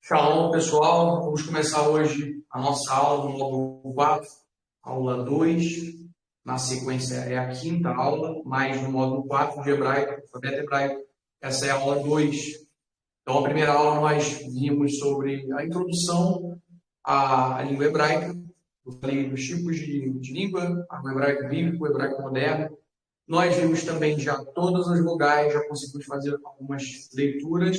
Shalom, pessoal. Vamos começar hoje a nossa aula no módulo 4, aula 2. Na sequência é a quinta aula, mas no módulo 4 de hebraico, alfabeto hebraico. Essa é a aula 2. Então, a primeira aula nós vimos sobre a introdução à língua hebraica. Eu falei dos tipos de língua, o hebraico bíblico, o hebraico moderno. Nós vimos também já todas as vogais, já conseguimos fazer algumas leituras.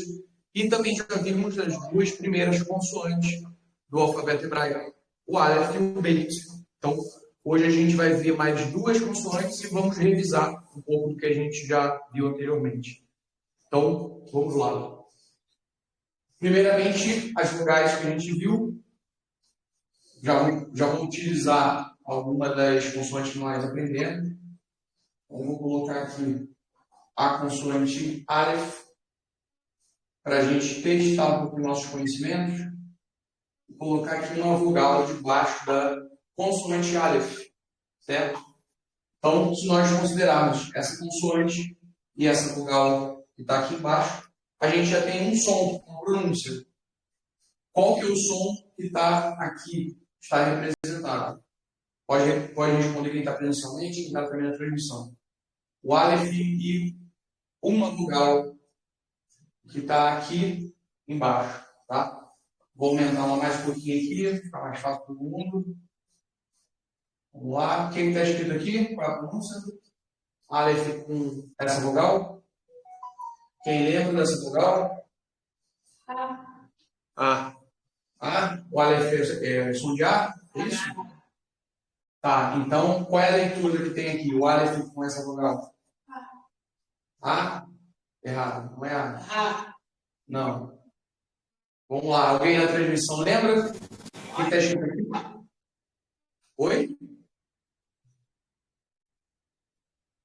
E também já vimos as duas primeiras consoantes do alfabeto hebraico, o Aleph e o Bet. Então, hoje a gente vai ver mais duas consoantes e vamos revisar um pouco do que a gente já viu anteriormente. Então, vamos lá. Primeiramente, as vogais que a gente viu, já vou utilizar alguma das consoantes que nós aprendemos. Eu vou colocar aqui a consoante Aleph, para a gente testar um pouco os nossos conhecimentos. Vou colocar aqui uma vogal debaixo da consoante Aleph, certo? Então, se nós considerarmos essa consoante e essa vogal que está aqui embaixo, a gente já tem um som, uma pronúncia. Qual que é o som que está aqui, está representado? Pode responder quem está presencialmente, quem está também na transmissão. O Aleph e uma vogal que está aqui embaixo, tá? Vou aumentar ela mais um pouquinho aqui, ficar mais fácil para todo mundo. Vamos lá. O que está escrito aqui? Qual é a pronúncia? Aleph com essa vogal. Quem lembra dessa vogal? A. A. O Aleph é som de A? É isso? Tá. Então, qual é a leitura que tem aqui? O Aleph com essa vogal? A? Errado. Não é A. Não. Vamos lá. Alguém na transmissão lembra? O que está escrito aqui? Oi?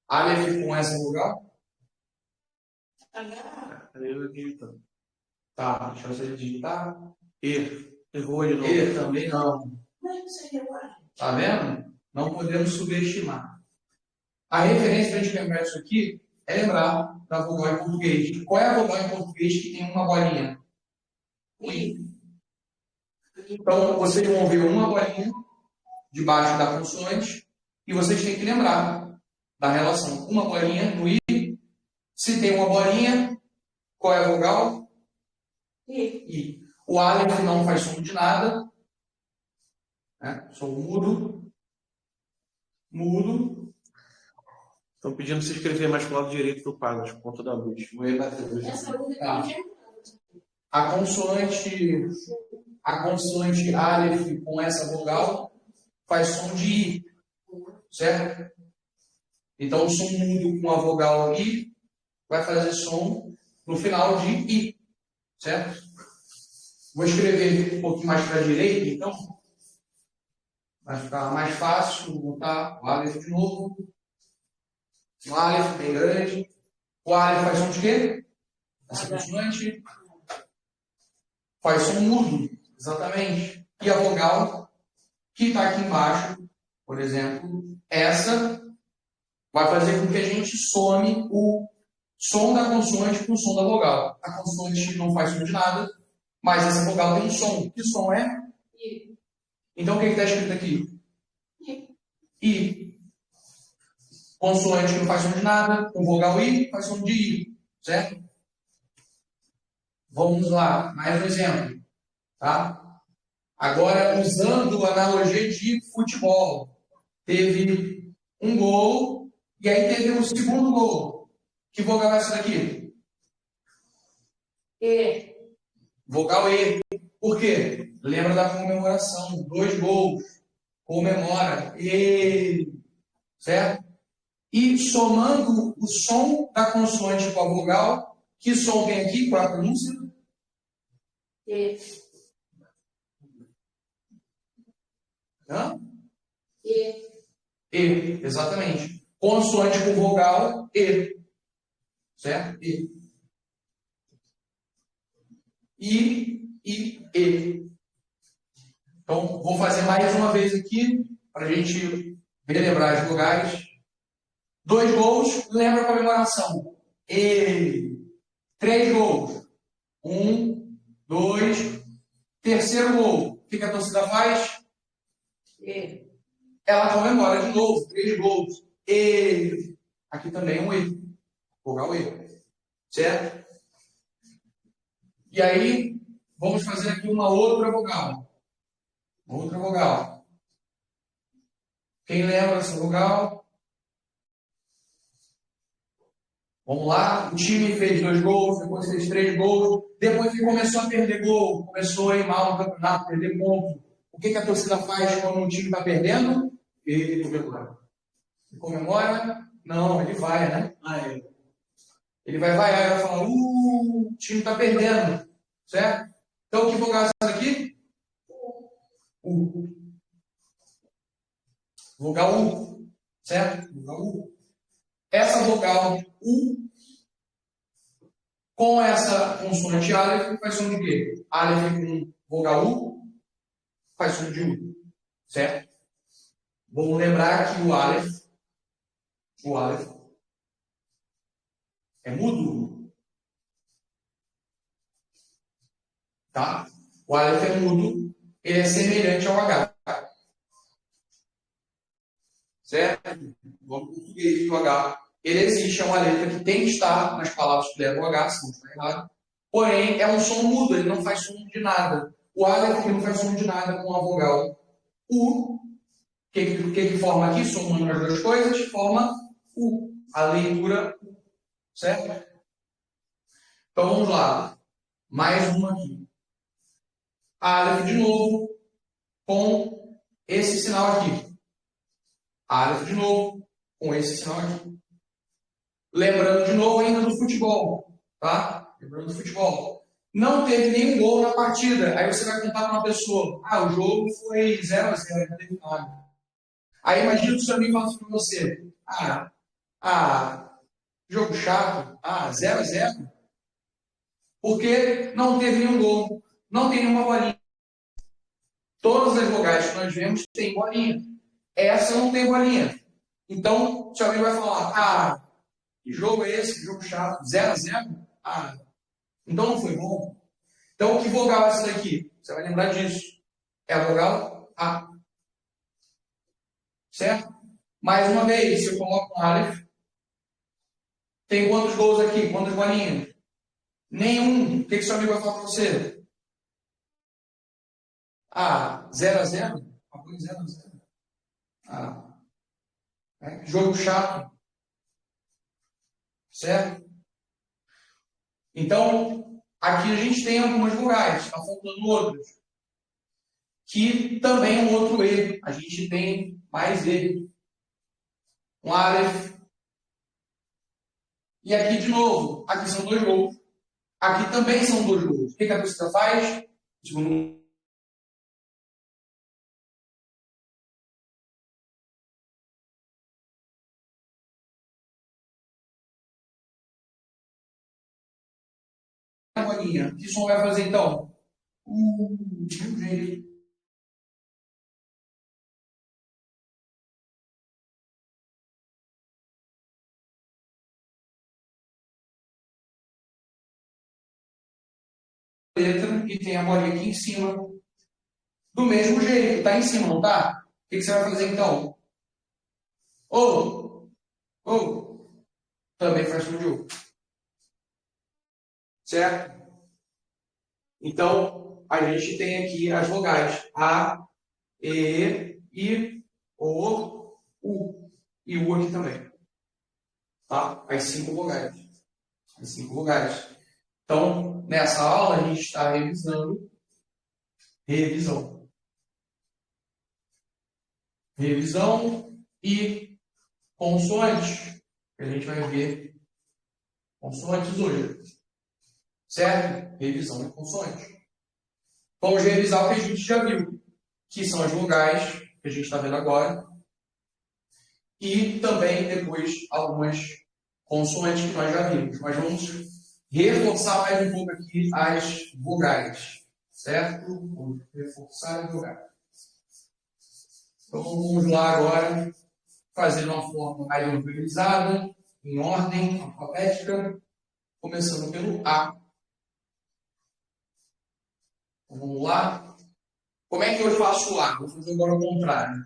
Aleph com essa vogal? Tá, deixa eu digitar. Errou de novo. Também não. Tá vendo? Não podemos subestimar. A referência para a gente lembrar isso aqui é lembrar da vogal em português. Qual é a vogal em português que tem uma bolinha? I. Então, vocês vão ver uma bolinha debaixo da consoante e vocês têm que lembrar da relação. Uma bolinha no I. Se tem uma bolinha, qual é a vogal? I. O Aleph não faz som de nada. Né? Som mudo. Mudo. Estão pedindo para você escrever mais para o lado direito do quadro, por conta da luz. Tá. A consoante Aleph com essa vogal faz som de I. Certo? Então, o som mudo com a vogal I vai fazer som no final de I. Certo? Vou escrever um pouquinho mais para a direita, então. Vai ficar mais fácil. Vou botar o Aleph de novo. Um Aleph bem grande. O Aleph faz som de quê? Essa consoante faz som mudo, exatamente. E a vogal que está aqui embaixo, por exemplo, essa vai fazer com que a gente some o som da consoante com o som da vogal. A consoante não faz som de nada, mas essa vogal tem um som. Que som é? I. Então, o que está escrito aqui? I. Consoante que não faz som de nada, com vogal I, faz som de I. Certo? Vamos lá, mais um exemplo. Tá? Agora, usando a analogia de futebol. Teve um gol, e aí teve um segundo gol. Que vogal é essa daqui? E. Vogal E. Por quê? Lembra da comemoração. 2 gols. Comemora. E. Certo? E somando o som da consoante com a vogal, que som tem aqui? Qual é a pronúncia? E. Hã? E. E, exatamente. Consoante com vogal, E. Certo? E. I, I, E. Então, vou fazer mais uma vez aqui, para a gente relembrar as vogais. 2 gols, lembra a comemoração. E 3 gols. 1, 2. Terceiro gol. O que a torcida faz? E. Ela comemora de novo. 3 gols. E. Aqui também um E. Vogal E. Certo? E aí, vamos fazer aqui uma outra vogal. Outra vogal. Quem lembra essa vogal? Vamos lá. O time fez 2 gols, depois fez 3 gols. Depois que começou a perder gol, começou a ir mal no campeonato, perder ponto. O que a torcida faz quando um time está perdendo? Ele comemora. Ele comemora? Não, ele vai, né? Ele vai vaiar e vai falar: o time está perdendo. Certo? Então, que vogal é essa aqui? U. Vogal U. Certo? Vogal U. Essa vogal U com essa consoante Aleph faz som de quê? Aleph com vogal U faz som de U. Certo? Vamos lembrar que o Aleph é mudo. Tá? O Aleph é mudo, ele é semelhante ao H. Certo? Vamos para o português do H. Ele existe, é uma letra que tem que estar nas palavras que levam o H, se não está errado. Porém, é um som mudo, ele não faz som de nada. O Aleph não faz som de nada com a vogal U. O que forma aqui? Somando as duas coisas, forma U. A leitura U. Certo? Então vamos lá. Mais uma aqui. Aleph de novo, com esse sinal aqui. Aleph de novo, com esse sinal aqui. Lembrando de novo ainda do futebol, tá? Lembrando do futebol. Não teve nenhum gol na partida. Aí você vai contar para uma pessoa: o jogo foi 0-0, não teve nada. Aí imagina que o seu amigo fala assim para você: jogo chato, 0-0. Porque não teve nenhum gol, não tem nenhuma bolinha. Todas as vogais que nós vemos têm bolinha. Essa não tem bolinha. Então, se alguém vai falar: que jogo é esse? Que jogo chato? 0-0? Então não foi bom. Então, que vogal é essa daqui? Você vai lembrar disso. É a vogal A. Certo? Mais uma vez, se eu coloco um Aleph, tem quantos gols aqui? Quantas bolinhas? Nenhum. O que seu amigo vai falar para você? 0-0? 0-0. Jogo chato. Certo? Então, aqui a gente tem algumas vogais, está faltando outras. Que também é um outro E. A gente tem mais E. Um Aleph. E aqui de novo. Aqui são 2 gols. Aqui também são 2 gols. O que a torcida faz? A bolinha. Que som vai fazer então? Gente. Letra e tem a bolinha aqui em cima. Do mesmo jeito, está em cima, não está? O que você vai fazer então? Também faz som de U. Certo? Então, a gente tem aqui as vogais A, E, I, O, U. E U aqui também. Tá? As 5 vogais. As 5 vogais. Então, nessa aula, a gente está revisando. Revisão e consoantes. A gente vai ver consoantes hoje. Certo? Revisão e consoantes. Vamos revisar o que a gente já viu, que são as vogais, que a gente está vendo agora, e também depois algumas consoantes que nós já vimos. Mas vamos reforçar mais um pouco aqui as vogais. Certo? Vamos reforçar as vogais. Então vamos lá agora fazer de uma forma mais organizada, em ordem alfabética, começando pelo A. Então, vamos lá. Como é que eu faço o A? Vou fazer agora o contrário.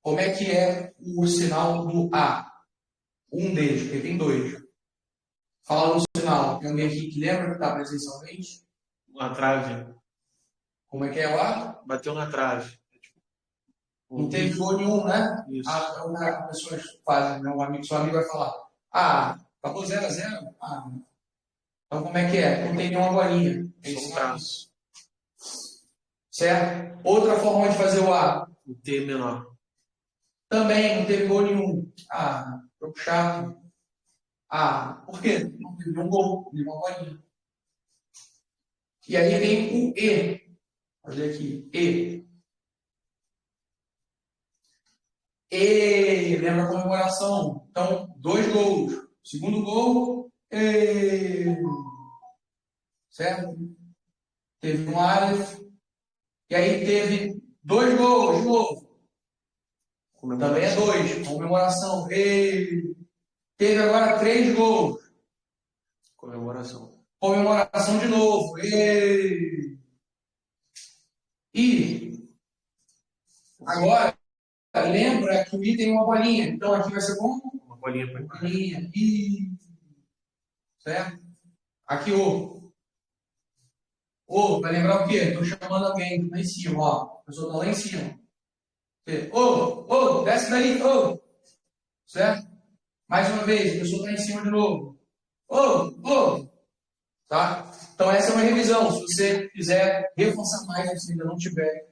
Como é que é o sinal do A? Um deles, porque tem dois. Fala no sinal. Tem alguém aqui que lembra que está presencialmente? Na trave. Como é que é o A? Bateu na trave. Não teve gol nenhum, né? Isso. A pessoa faz, né? Seu amigo vai falar: ah, acabou 0-0? Ah, então como é que é? Não tem nenhuma bolinha. Tem Só um só traço. certo? Outra forma de fazer o A. O T menor. Também não teve gol nenhum. Ah, jogo chato. Ah, por quê? Não teve nenhum gol, nenhuma bolinha. E aí vem o E. Olha aqui, E. E, lembra a comemoração? Então, 2 gols. Segundo gol, E. Certo? Teve um Aleph. E aí teve 2 gols de novo. Também é 2. Comemoração. E. Teve agora 3 gols. Comemoração. Comemoração de novo. E agora, lembra que o I tem uma bolinha. Então aqui vai ser como? Uma bolinha para embaixo. Bolinha. I. Certo? Aqui o. O, vai lembrar o quê? Estou chamando alguém lá em cima, ó. A pessoa está lá em cima. Ô, desce daí, ô. Certo? Mais uma vez, a pessoa está em cima de novo. Ô. Tá? Então essa é uma revisão. Se você quiser reforçar mais, se ainda não tiver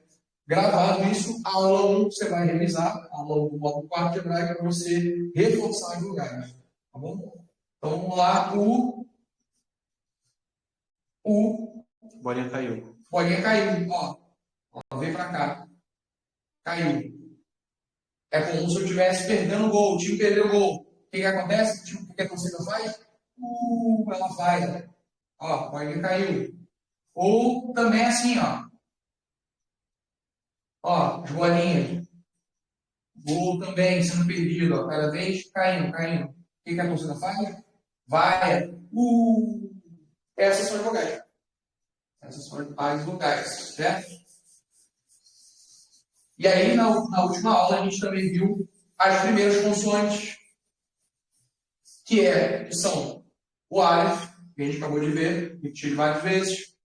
gravado isso, a aula 1 você vai revisar, a aula 1 do módulo 4 de hebraico, para você reforçar os lugares. Tá bom? Então vamos lá, Bolinha caiu. bolinha caiu, ó. Vem pra cá. Caiu. É como se eu estivesse perdendo o gol, o time perdeu o gol. O que acontece? O que a torcida faz? Ela vai. Ó, bolinha caiu. Ou também assim, ó. Ó, as bolinhas. Gol também sendo perdido, ó. Cada vez caindo. O que a torcida faz? Vai. Essas são as vogais. Essas são as vogais, certo? E aí, na última aula, a gente também viu as primeiras consoantes, que são o Aleph, que a gente acabou de ver, repetido várias vezes,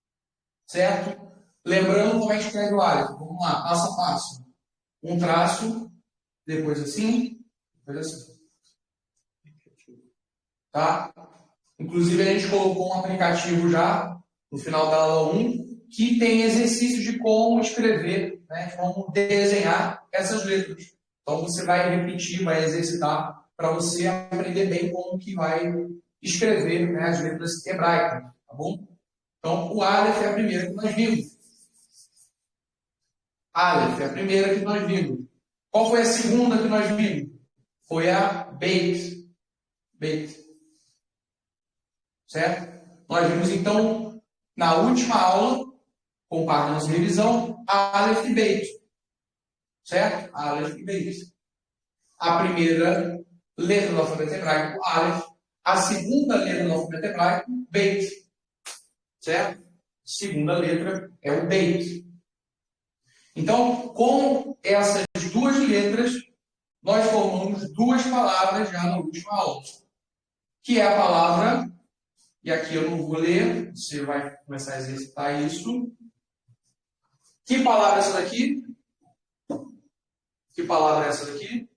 certo? Lembrando como é que escreve o Aleph. Vamos lá, passo a passo. Um traço, depois assim, depois assim. Tá? Inclusive, a gente colocou um aplicativo já, no final da aula 1, que tem exercícios de como escrever, né, de como desenhar essas letras. Então, você vai repetir, vai exercitar, para você aprender bem como que vai escrever, né, as letras hebraicas, tá bom? Então, o Aleph é a primeira que nós vimos. Aleph é a primeira que nós vimos. Qual foi a segunda que nós vimos? Foi a Beit. Certo? Nós vimos, então, na última aula, com parte da nossa revisão, Aleph e Beit. Certo? Aleph e Beit. A primeira letra do alfabeto hebraico, Aleph. A segunda letra do alfabeto hebraico, Beit. Certo? Segunda letra é o Beit. Então, com essas duas letras, nós formamos duas palavras já na última aula. Que é a palavra, e aqui eu não vou ler, você vai começar a exercitar isso. Que palavra é essa daqui? Que palavra é essa daqui?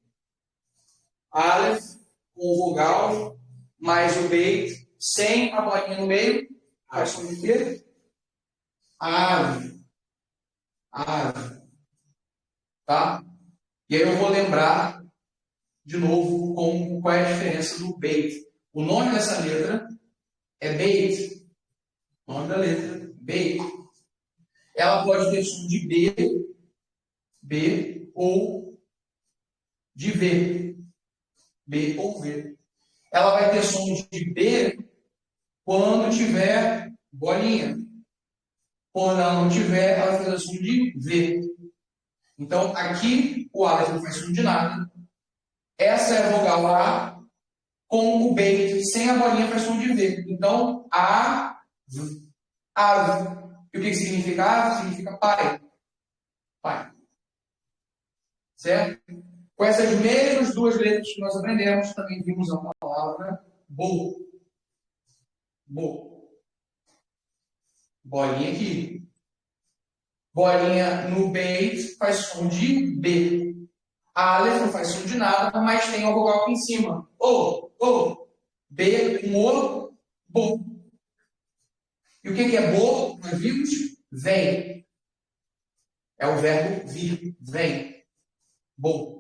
Aleph, com vogal, mais o Beit, sem a bolinha no meio. Faz som de quê? Ave. Tá? E aí eu vou lembrar de novo qual é a diferença do Beit. O nome dessa letra é Beit. O nome da letra, Beit. Ela pode ter som de B ou de V. B ou V. Ela vai ter som de B quando tiver bolinha. Quando ela não tiver, ela vai fazer som de V. Então, aqui o Aleph não faz som de nada. Essa é a vogal A com o Beit sem a bolinha faz som de V. Então, A, V, A, V. E o que significa A? Significa pai. Pai. Certo? Com essas mesmas duas letras que nós aprendemos, também vimos a palavra bo. Bo. Bolinha aqui. Bolinha no Beit faz som de B. A Aleph não faz som de nada, mas tem a vogal aqui em cima. O. B com O, bo. E o que é bo? Nós vimos? Vem. É o verbo vir. Vem. Bo.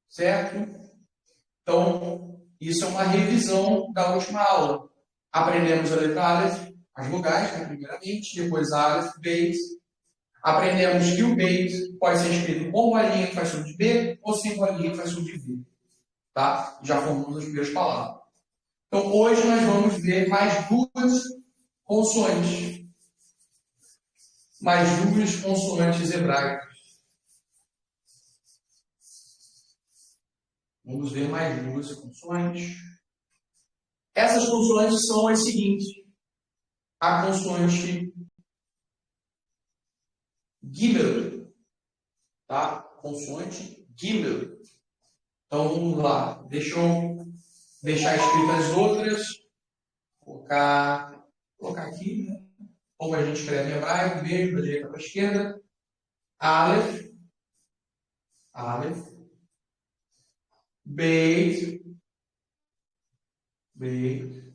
Certo? Então, isso é uma revisão da última aula. Aprendemos a letra Aleph, as vogais, né, primeiramente, depois Aleph, Beit. Aprendemos que o Beit pode ser escrito com bolinha que faz som de B ou sem bolinha que faz som de V. Tá? Já formamos as primeiras palavras. Então, hoje nós vamos ver mais duas consoantes. Mais duas consoantes hebraicas. Vamos ver mais duas consoantes. Essas consoantes são as seguintes. A consoante Gimel. Tá? Consoante Gimel. Então, vamos lá. Deixa eu deixar escritas as outras. Colocar aqui, né? Como a gente escreve em hebraico, mesmo, da direita para a esquerda. Aleph. Aleph. Beit. Beit.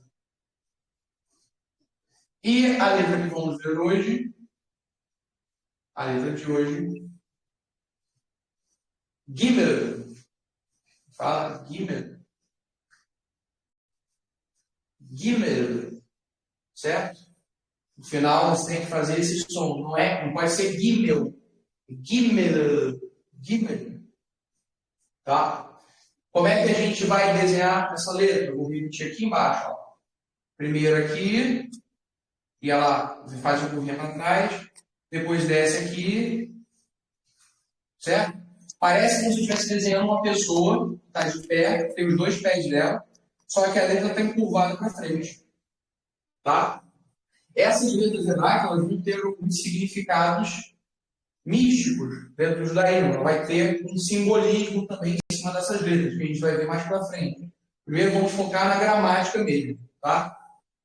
E a letra que vamos ver hoje, a letra de hoje, Gimel. Fala, Gimel. Gimel. Certo? No final você tem que fazer esse som, não pode ser Gimel. Gimel. Gimel. Tá? Como é que a gente vai desenhar essa letra? Eu vou repetir aqui embaixo. Ó. Primeiro aqui, e ela faz um curvinha para trás, depois desce aqui, certo? Parece como se estivesse desenhando uma pessoa, está de pé, tem os dois pés dela, só que a letra está encurvada para frente. Tá? Essas letras hebraicas vão ter alguns significados místicos dentro do judaísmo. Ela vai ter um simbolismo também em cima dessas letras, que a gente vai ver mais para frente. Primeiro vamos focar na gramática mesmo, tá?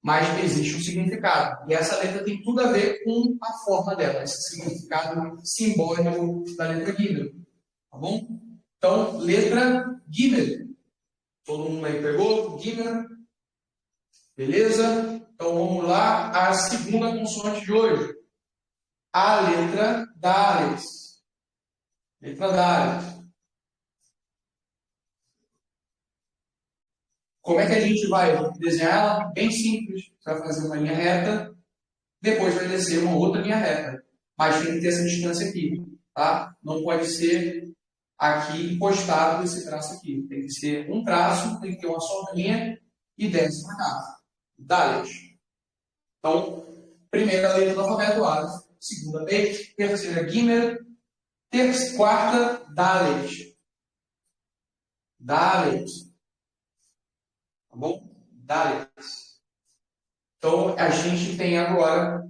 Mas existe um significado. E essa letra tem tudo a ver com a forma dela, esse significado simbólico da letra Gimel. Tá bom? Então, letra Gimel. Todo mundo aí pegou? Gimel? Beleza? Então, vamos lá. A segunda consoante de hoje. A letra Dalet. Letra Dalet. Como é que a gente vai desenhar ela? Bem simples. Você vai fazer uma linha reta, depois vai descer uma outra linha reta. Mas tem que ter essa distância aqui. Tá? Não pode ser aqui encostado esse traço aqui. Tem que ser um traço, tem que ter uma só linha e desce para cá. Dalet. Então, primeira letra do alfabeto Aleph, segunda Beit, terceira Gimel, quarta Dalet. Dalet. Tá bom? Dalet. Então, a gente tem agora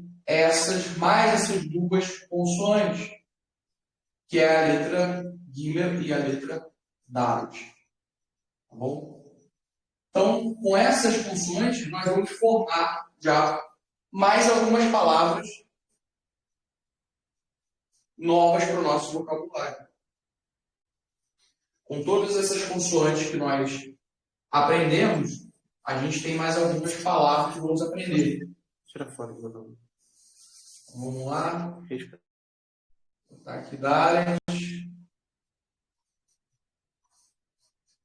mais essas duas consoantes, que é a letra Gimel e a letra Dalet. Tá bom? Então, com essas consoantes, nós vamos formar já mais algumas palavras novas para o nosso vocabulário. Com todas essas consoantes que nós aprendemos, a gente tem mais algumas palavras que vamos aprender. Tira fora aqui, Bruno. Vamos lá. Risca. Vou botar aqui Dalet.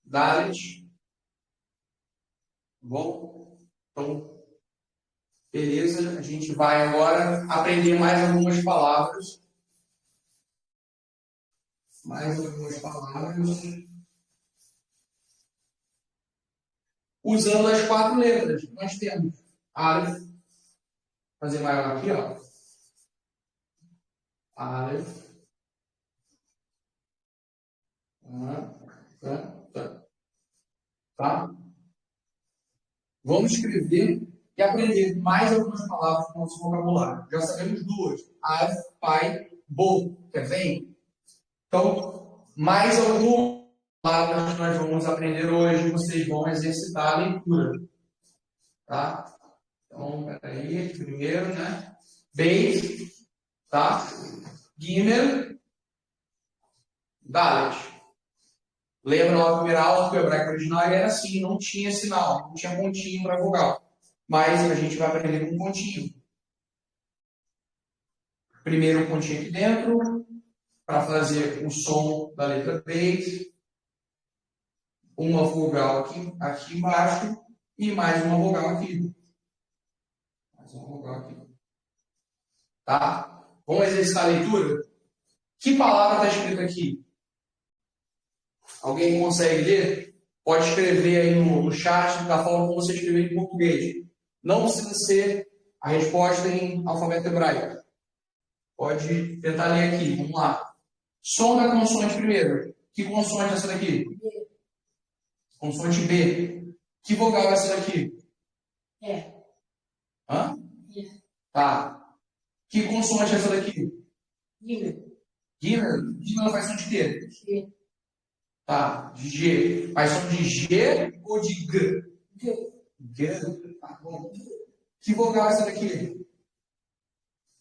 Dalet. Bom? Então, beleza. A gente vai agora aprender mais algumas palavras. Usando as 4 letras que nós temos. Aleph. Fazer maior aqui, ó. Aleph. Tá? Vamos escrever e aprender mais algumas palavras com o nosso vocabulário. Já sabemos duas. Aleph, pai, bo, que é vem. Então, mais algumas palavras que nós vamos aprender hoje. Vocês vão exercitar a leitura. Tá? Então, peraí. Primeiro, né? Beit, tá? Gimel, Dalet. Lembra lá a primeira aula que o hebraico original era assim, não tinha sinal, não tinha pontinho para vogal. Mas a gente vai aprender com pontinho. Primeiro um pontinho aqui dentro, para fazer o som da letra Beit. Uma vogal aqui embaixo e mais uma vogal aqui. Mais uma vogal aqui. Tá? Vamos exercitar a leitura? Que palavra está escrita aqui? Alguém consegue ler? Pode escrever aí no chat da forma como você escreveu em português. Não precisa ser a resposta em alfabeto hebraico. Pode tentar ler aqui. Vamos lá. Som da consoante primeiro. Que consoante é essa daqui? B. Consoante B. Que vogal é essa daqui? É. Hã? É. Tá. Que consoante é essa daqui? Gimel. Gimel. Gimel faz som de quê? G. Tá. De G. Faz som de G ou de G? G. G. Tá bom. Que vogal é essa daqui?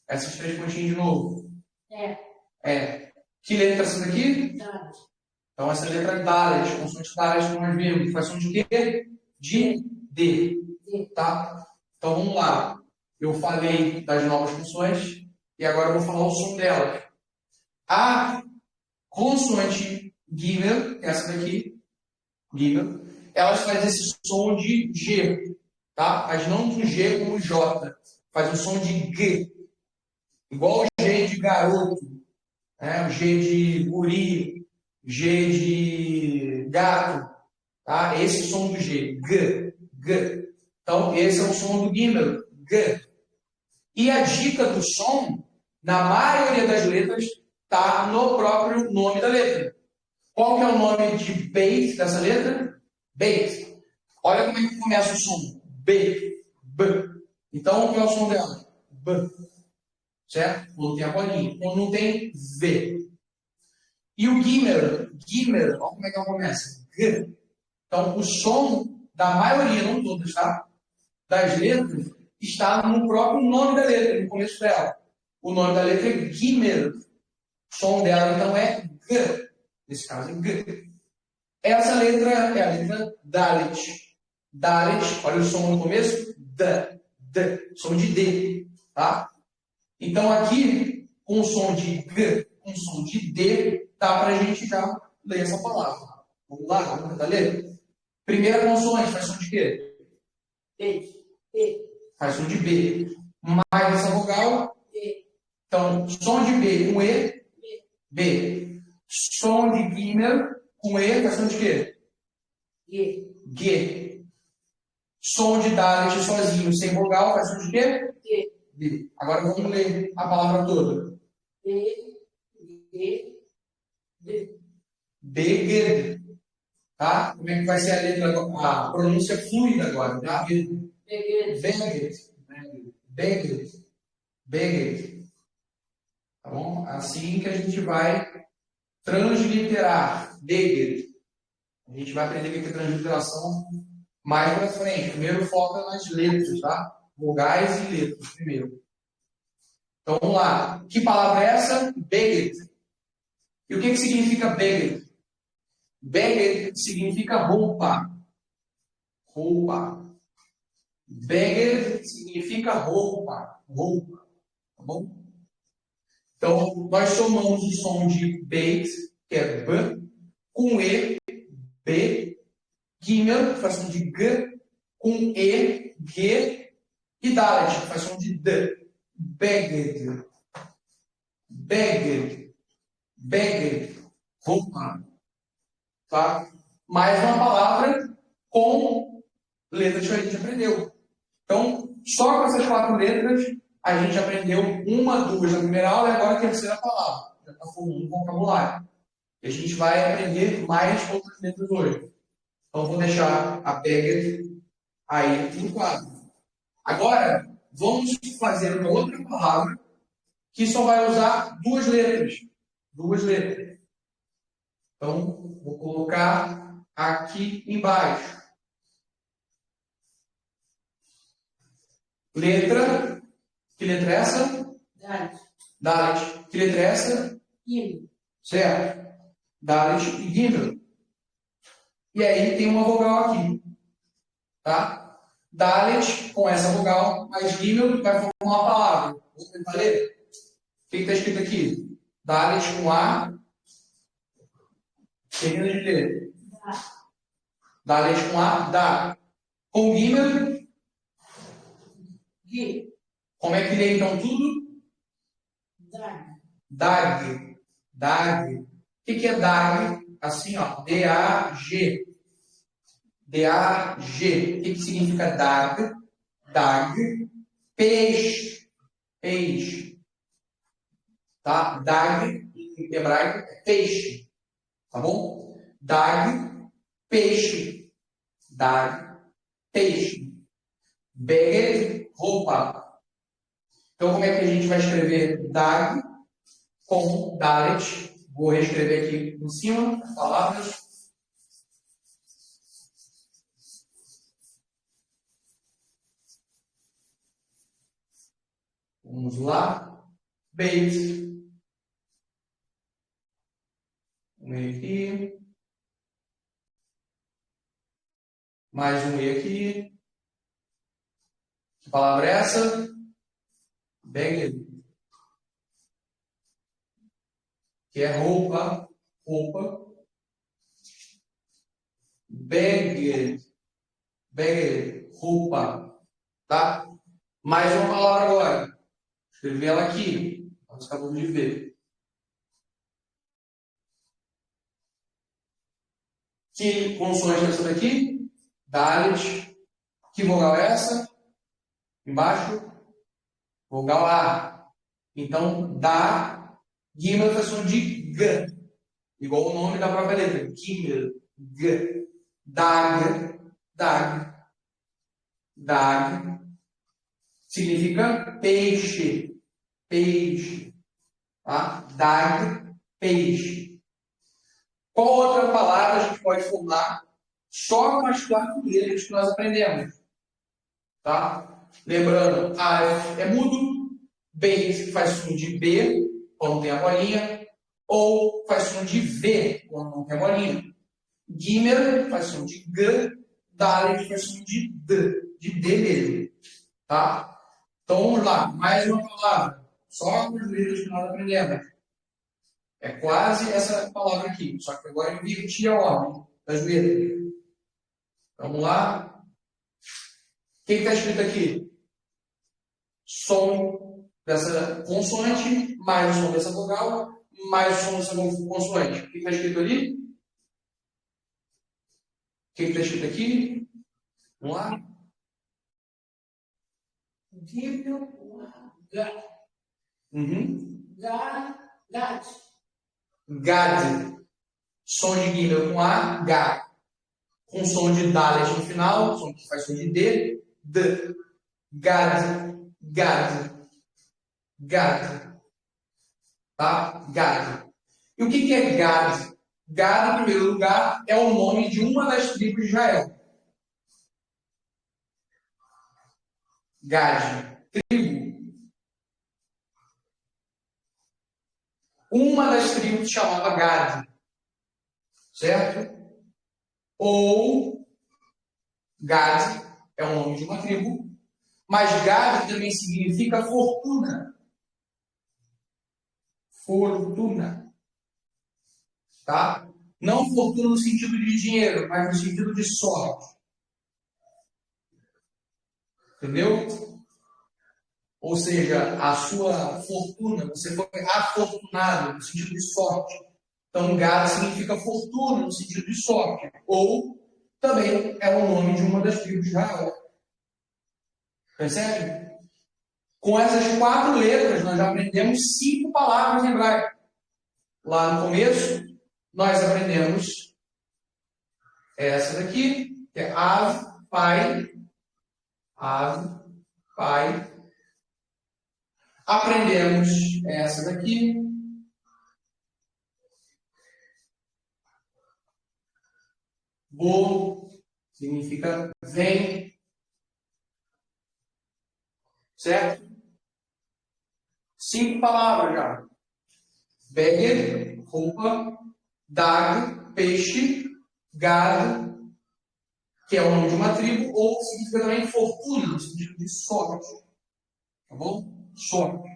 Essas três pontinhas de novo. É. Que letra é essa daqui? Dalet. Então, essa letra é Dalet, consoante Dalet que nós vimos. Faz som de quê? De D. D. Tá? Então, vamos lá. Eu falei das novas consoantes e agora eu vou falar o som delas. A consoante Gimel, essa daqui, Gimel, elas fazem esse som de G, tá? Mas não de G como J. Faz um som de G. Igual o G de garoto, né? O G de guri, G de gato, tá? Esse é o som do G, G, G. Então, esse é o som do Gimel, G. E a dica do som, na maioria das letras, está no próprio nome da letra. Qual que é o nome de Beit dessa letra? Beit. Olha como é que começa o som. B, B. Então, qual é o som dela? B. Certo? Quando tem a bolinha. Quando não tem, V. E o Gimel, Gimel, olha como é que ela começa. G. Então, o som da maioria, não todas, tá? Das letras, está no próprio nome da letra, no começo dela. O nome da letra é Gimel. O som dela, então, é G. Nesse caso, é G. Essa letra é a letra Dalet. Dalet, olha o som no começo. D. D. Som de D. Tá? Então, aqui, com o som de G, com o som de D, dá para a gente já ler essa palavra. Vamos lá, vamos tentar ler? Primeira consoante, faz som de quê? B. B. Faz som de B. Mais essa vogal. B. Então, som de B com E. B. B. Som de Gimel com E, faz som de quê? G. G. Som de Dalet sozinho, sem vogal, faz som de quê? G. D. Agora vamos ler a palavra toda. B. G. D. Beged. Tá? Como é que vai ser a letra, a pronúncia fluida agora? Tá? Beged. Beged. Beged. Beged. Tá bom? Assim que a gente vai transliterar. Beged. A gente vai aprender o que é transliteração mais pra frente. Primeiro foca nas letras, tá? Vogais e letras primeiro. Então vamos lá. Que palavra é essa? Beged. E o que significa Beged? Beged significa roupa. Roupa. Beged significa roupa. Roupa. Tá bom? Então, nós somamos o som de Beit, que é B, com E, B, Gimel, que faz som de G, com E, G, e Dalet, que faz som de D. Beged. Beged. Beged. Roupa. Tá? Mais uma palavra com letra diferente que a gente aprendeu. Então, só com essas 4 letras, a gente aprendeu uma, duas na primeira aula e agora a terceira palavra. Já está formando um vocabulário. E a gente vai aprender mais outras letras hoje. Então, vou deixar a pega aí no quadro. Agora, vamos fazer uma outra palavra que só vai usar duas letras. Duas letras. Então, vou colocar aqui embaixo. Letra. Que letra é essa? Dalet. Dalet. Que letra é essa? Gimel. Certo. Dalet e Gimel. E aí tem uma vogal aqui. Tá? Dalet com essa vogal, mais Gimel vai formar uma palavra. Vou tentar ler. O que está escrito aqui? Dalet com A. Termina de ler. Dalet com A, dá. Com Gimel. G. Como é que lê então tudo? Dag. Dag. Dag. O que é dag? Assim, ó. D-A-G. D-A-G. O que significa dag? Dag. Peixe. Peixe. Tá? Dag, em hebraico, é peixe. Tá bom? Dag, peixe. Dag, peixe. Beged, roupa. Então, como é que a gente vai escrever dag com dalet? Vou reescrever aqui em cima as palavras. Vamos lá. Beit. Um E aqui. Mais um E aqui. Que palavra é essa? Beged. Que é roupa. Roupa. Beged. Beged. Roupa. Tá? Mais uma palavra agora. Escrevi ela aqui. Nós acabamos de ver. Que consoante é essa daqui? Dalet. Que vogal é essa? Embaixo? Vogal A. Então, da, Gimel faz som de G. Igual o nome da própria letra. Gimel. G. Dag. Dag. Dag. Significa peixe. Peixe. Tá? Dag. Peixe. Qual outra palavra a gente pode formar só com as 4 letras que nós aprendemos? Tá? Lembrando, A é mudo, B faz som de B, quando tem a bolinha, ou faz som de V, quando não tem a bolinha. Gimel faz som de G, Dalet faz som de D mesmo. Tá? Então vamos lá, mais uma palavra, só com as letras que nós aprendemos. É quase essa palavra aqui, só que agora eu inverti a ordem das letras. Vamos lá. O que está escrito aqui? Som dessa consoante, mais o som dessa vogal, mais o som dessa consoante. O que está escrito ali? O que está escrito aqui? Vamos lá? Gimel com A. Gad. Gad. Gad. Som de Gimel com A, Gad. Com som de Dalet no final, som que faz som de D, D. Gad. Gad. Gad. Tá? Gad. E o que é Gad? Gad, em primeiro lugar, é o nome de uma das tribos de Israel. Gad. Tribo. Uma das tribos se chamava Gad. Certo? Ou Gad é o nome de uma tribo. Mas Gad também significa fortuna. Fortuna. Tá? Não fortuna no sentido de dinheiro, mas no sentido de sorte. Entendeu? Ou seja, a sua fortuna, você foi afortunado no sentido de sorte. Então, Gad significa fortuna no sentido de sorte. Ou também é o nome de uma das tribos de Israel. Percebe? Com essas 4 letras, nós já aprendemos 5 palavras em hebraico. Lá no começo, nós aprendemos essa daqui, que é Av, pai. Av, pai. Aprendemos essa daqui. Bo significa vem. Certo? 5 palavras já. Beged, roupa. Dag, peixe. Gad, que é o nome de uma tribo, ou significa também fortuna, no sentido de sorte. Tá bom? Sorte.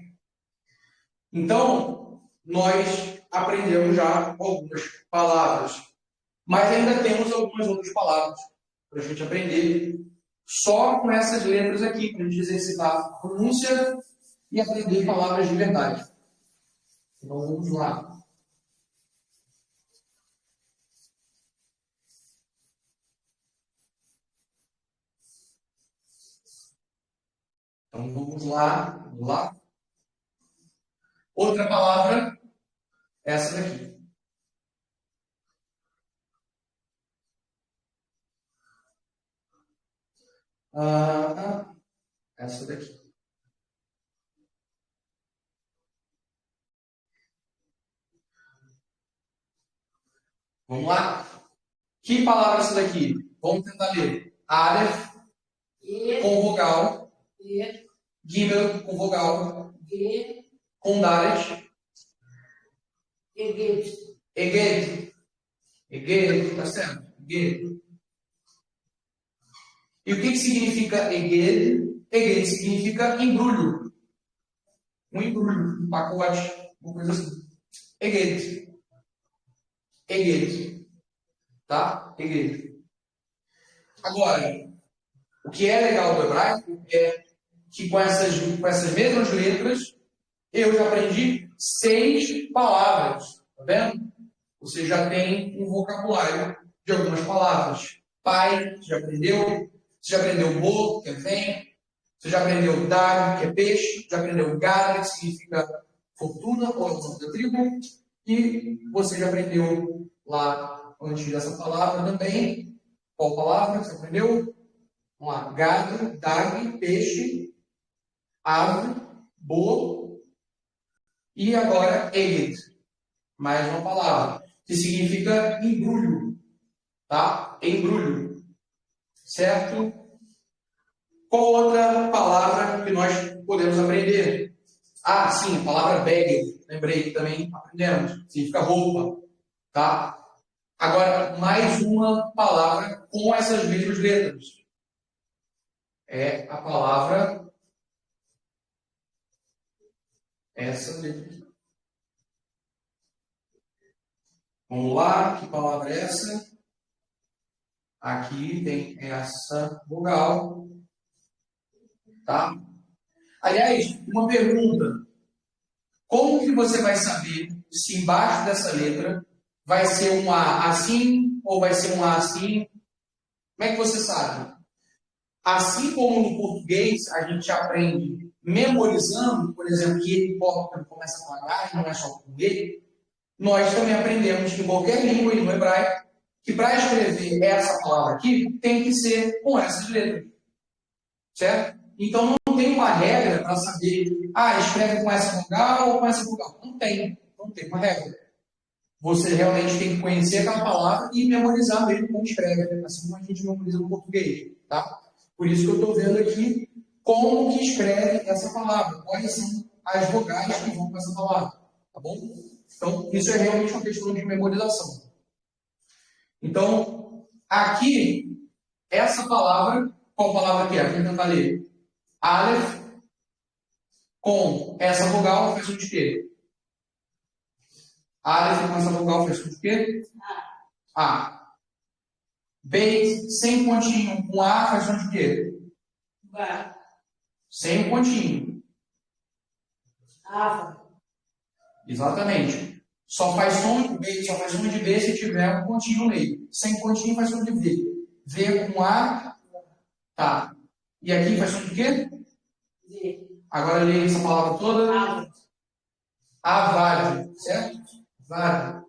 Então, nós aprendemos já algumas palavras. Mas ainda temos algumas outras palavras para a gente aprender só com essas letras aqui, para a gente exercitar a pronúncia e aprender palavras de verdade. Então, vamos lá. Então, vamos lá. Vamos lá. Outra palavra, essa daqui. Essa daqui. Vamos lá? Que palavra é essa daqui? Vamos tentar ler. Aleph, com vogal. Gimel, com vogal. Com Dalet. Eged. Eged, tá certo? Eged. E o que significa Eged? Eged significa embrulho. Um embrulho, um pacote, uma coisa assim. Eged. Eged. Tá? Eged. Agora, o que é legal do hebraico é que com essas mesmas letras, eu já aprendi 6 palavras. Tá vendo? Você já tem um vocabulário de algumas palavras. Pai, você já aprendeu? Você já aprendeu bo, que é vem. Você já aprendeu dag, que é peixe. Já aprendeu gad, que significa fortuna, ou é o nome da tribo. E você já aprendeu lá, antes dessa palavra também. Qual palavra você aprendeu? Vamos lá. Gad, dag, peixe. Ave, bo. E agora, eged. Mais uma palavra. Que significa embrulho. Tá? Embrulho. Certo? Qual outra palavra que nós podemos aprender? Ah, sim, a palavra beged. Lembrei que também aprendemos. Significa roupa. Tá? Agora, mais uma palavra com essas mesmas letras. É a palavra... essa letra aqui. Vamos lá, que palavra é essa? Aqui tem essa vogal. Tá? Aliás, uma pergunta. Como que você vai saber se embaixo dessa letra vai ser um A assim ou vai ser um A assim? Como é que você sabe? Assim como no português a gente aprende memorizando, por exemplo, que ele começa com H e não é só com E, nós também aprendemos em qualquer língua, e no hebraico, que para escrever essa palavra aqui, tem que ser com essas letras. Certo? Então não tem uma regra para saber, escreve com essa vogal ou com essa vogal. Não tem uma regra. Você realmente tem que conhecer aquela palavra e memorizar mesmo como escreve, assim como a gente memoriza no português. Tá? Por isso que eu estou vendo aqui como que escreve essa palavra, quais são as vogais que vão com essa palavra. Tá bom? Então, isso é realmente uma questão de memorização. Então, aqui, essa palavra, qual palavra que é? Vamos tentar ler. Aleph, com essa vogal, faz som de quê? Aleph com essa vogal faz som de quê? A. Beit, sem pontinho, com A, faz som de quê? Ba. Sem pontinho. Ava. Exatamente. Só faz som de B, só faz som de B se tiver um pontinho no meio. Sem pontinho faz som de V. V com A, tá. E aqui faz som de quê? Z. Agora leia essa palavra toda. Avad. Avad, certo? Avad.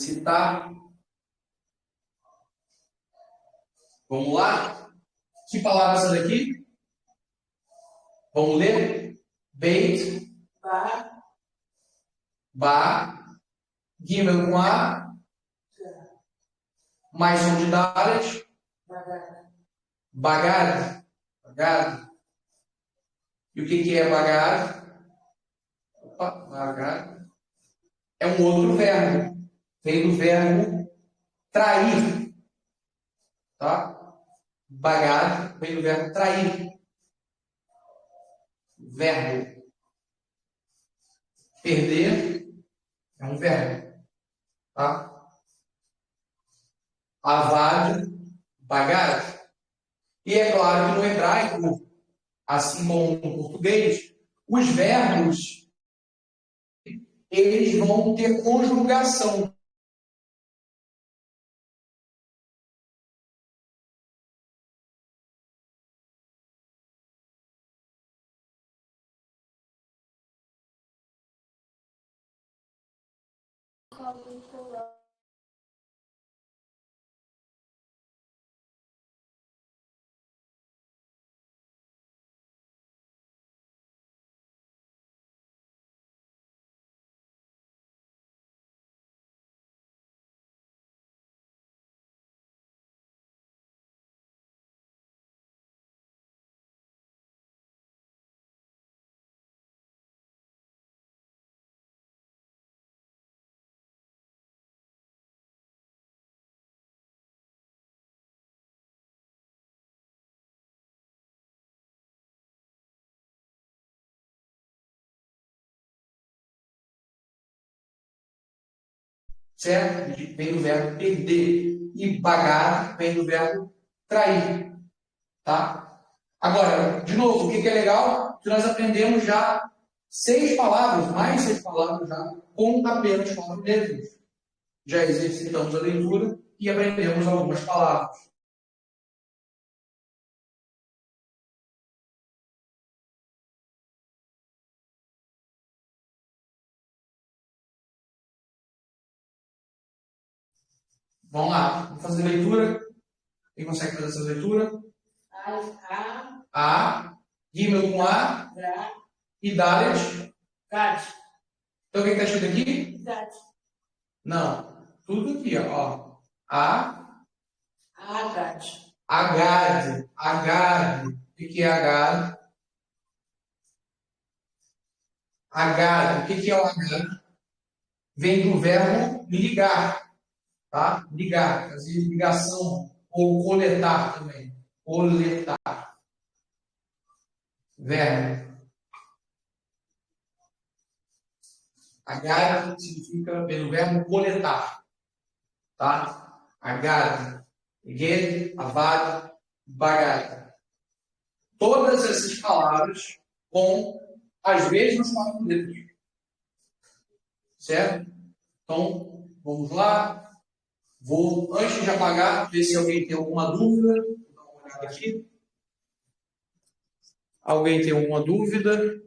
Citar. Vamos lá? Que palavra é essa daqui? Vamos ler? Beit, Ba. ba, gimel com A, mais som de Dalet, Bagad. bagad, bagad. E o que é bagad? Opa, bagad. É um outro verbo. Vem do verbo trair. Tá? Bagad vem do verbo trair. Verbo. Perder é um verbo. Tá? Avad, bagad. E é claro que no hebraico, assim como no português, os verbos eles vão ter conjugação. Certo? Vem do verbo perder. E bagar vem do verbo trair. Tá? Agora, de novo, o que é legal? Que nós aprendemos já 6 palavras, mais 6 palavras já, com apenas 4 letras. Já exercitamos a leitura e aprendemos algumas palavras. Vamos lá, vamos fazer a leitura. Quem consegue fazer essa leitura? A. A, Gimel com A Ga. e Dalet. Gad. Então o que está escrito aqui? Gad. Não, tudo aqui, ó. A, Agad. Agad, Agad. O que é Agad? Agad, o que é o Agad? Vem do verbo ligar, tá? Ligar, fazer ligação, ou coletar também. Coletar. Verbo. Agad significa, pelo verbo coletar, tá? Agad, Ged, Avad, Bagad. Todas essas palavras com as mesmas 4 letras. Certo? Então, vamos lá. Vou, antes de apagar, ver se alguém tem alguma dúvida. Vou dar uma olhada aqui. Alguém tem alguma dúvida?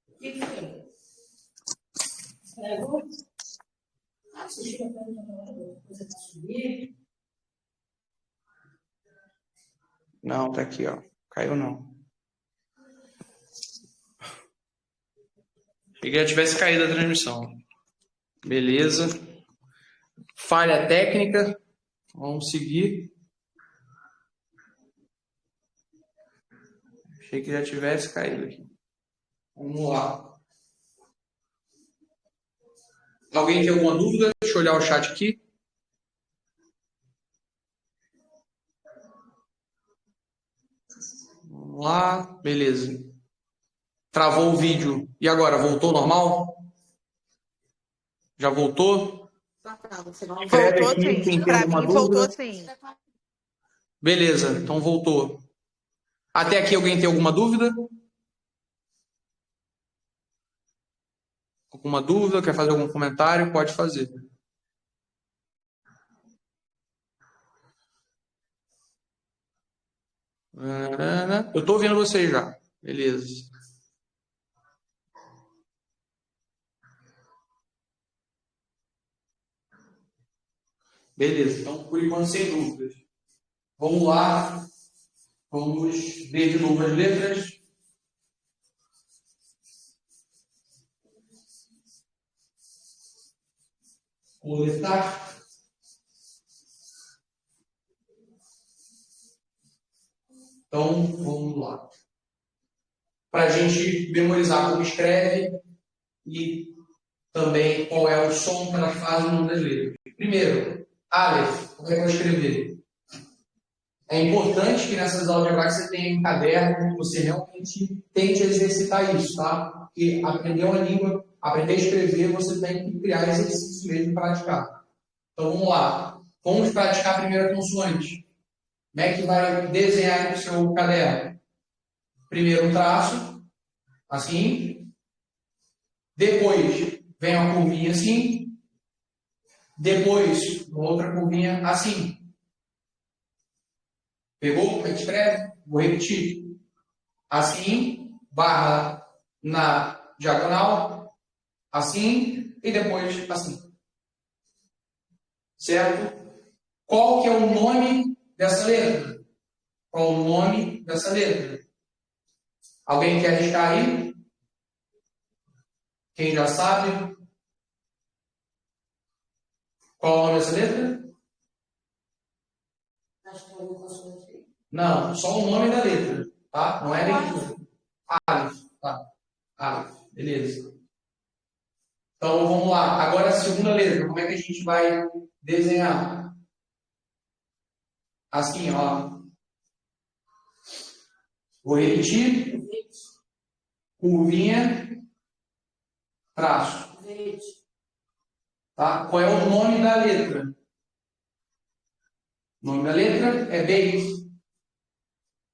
O que foi? Pregou? Ah, você chega perguntando coisa para subir. Não, tá aqui, ó. Caiu não. Achei que já tivesse caído a transmissão. Beleza. Falha técnica. Vamos seguir. Achei que já tivesse caído aqui. Vamos lá. Alguém tem alguma dúvida? Deixa eu olhar o chat aqui. Vamos lá, beleza. Travou o vídeo. E agora, voltou normal? Já voltou? Escreve Voltou aqui sim. quem tem Pra alguma mim, voltou dúvida. sim. Beleza, então voltou. Até aqui alguém tem alguma dúvida? Alguma dúvida? Quer fazer algum comentário? Pode fazer. Eu estou ouvindo vocês já. Beleza. Beleza, então por enquanto sem dúvidas. Vamos lá. Vamos ver de novo as letras. Coletar. Então, vamos lá. Para a gente memorizar como escreve e também qual é o som que elas fazem no das letras. Primeiro, Aleph, como é que eu vou escrever? É importante que nessas aulas de hebraico você tenha um caderno, que você realmente tente exercitar isso, tá? Porque aprender uma língua, aprender a escrever, você tem que criar exercício mesmo e praticar. Então vamos lá. Vamos praticar a primeira consoante. Como é que vai desenhar no seu caderno? Primeiro um traço, assim. Depois vem uma curvinha assim. Depois uma outra curvinha assim. Pegou? Como é que escreve? Vou repetir. Assim, barra na diagonal, assim, e depois assim. Certo? Qual que é o nome dessa letra? Qual o nome dessa letra? Alguém quer arriscar aí? Quem já sabe? Qual o nome dessa letra? Acho que é uma consoante aí. Não, só o nome da letra, tá? Não é leitura. Aleph, tá? Aleph, beleza. Então vamos lá. Agora a segunda letra, como é que a gente vai desenhar? Assim, ó. Vou repetir. Curvinha, traço. Verde. Tá? Qual é o nome da letra? O nome da letra é Beit.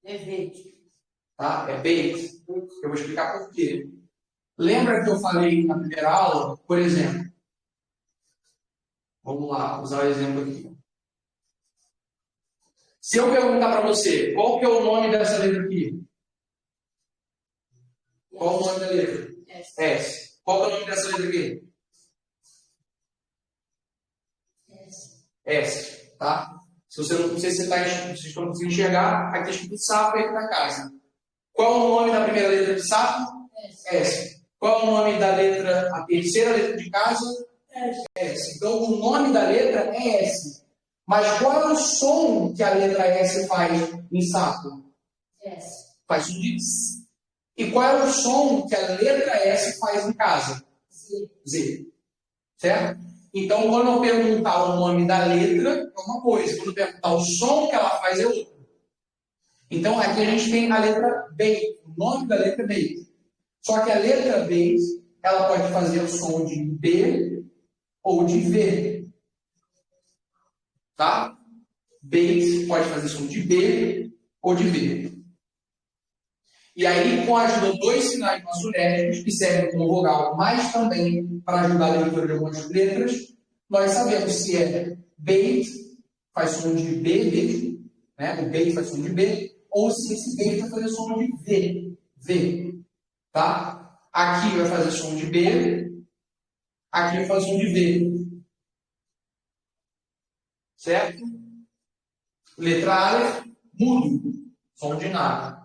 É verde. Tá? É Beit. Eu vou explicar por quê. Lembra que eu falei na primeira aula, por exemplo? Vamos lá, usar o exemplo aqui. Se eu perguntar para você, qual que é o nome dessa letra aqui? Qual o nome da letra? S. S. Qual é o nome dessa letra aqui? S. S. Tá? Se você não sei se vocês estão conseguindo enxergar, aqui está escrito sapo aí da casa. Qual é o nome da primeira letra de sapo? S. S. Qual é o nome da letra, a terceira letra de casa? S. S. Então, o nome da letra é S. Mas qual é o som que a letra S faz em sapo? S. Faz som de S. E qual é o som que a letra S faz em casa? Z. Z. Certo? Então, quando eu perguntar o nome da letra, é uma coisa. Quando eu perguntar o som que ela faz, é outra. Então, aqui a gente tem a letra B. O nome da letra é B. Só que a letra B, ela pode fazer o som de B ou de V. Tá? B pode fazer som de B ou de V. E aí, com a ajuda de dois sinais massorésicos, que servem como vogal, mas também para ajudar a leitura de algumas letras, nós sabemos se é beit, faz som de B mesmo, né? O beit faz som de B, ou se esse beit vai fazer som de V. V. Tá? Aqui vai fazer som de B, aqui vai fazer som de V. Certo? Letra Aleph, mudo, som de nada.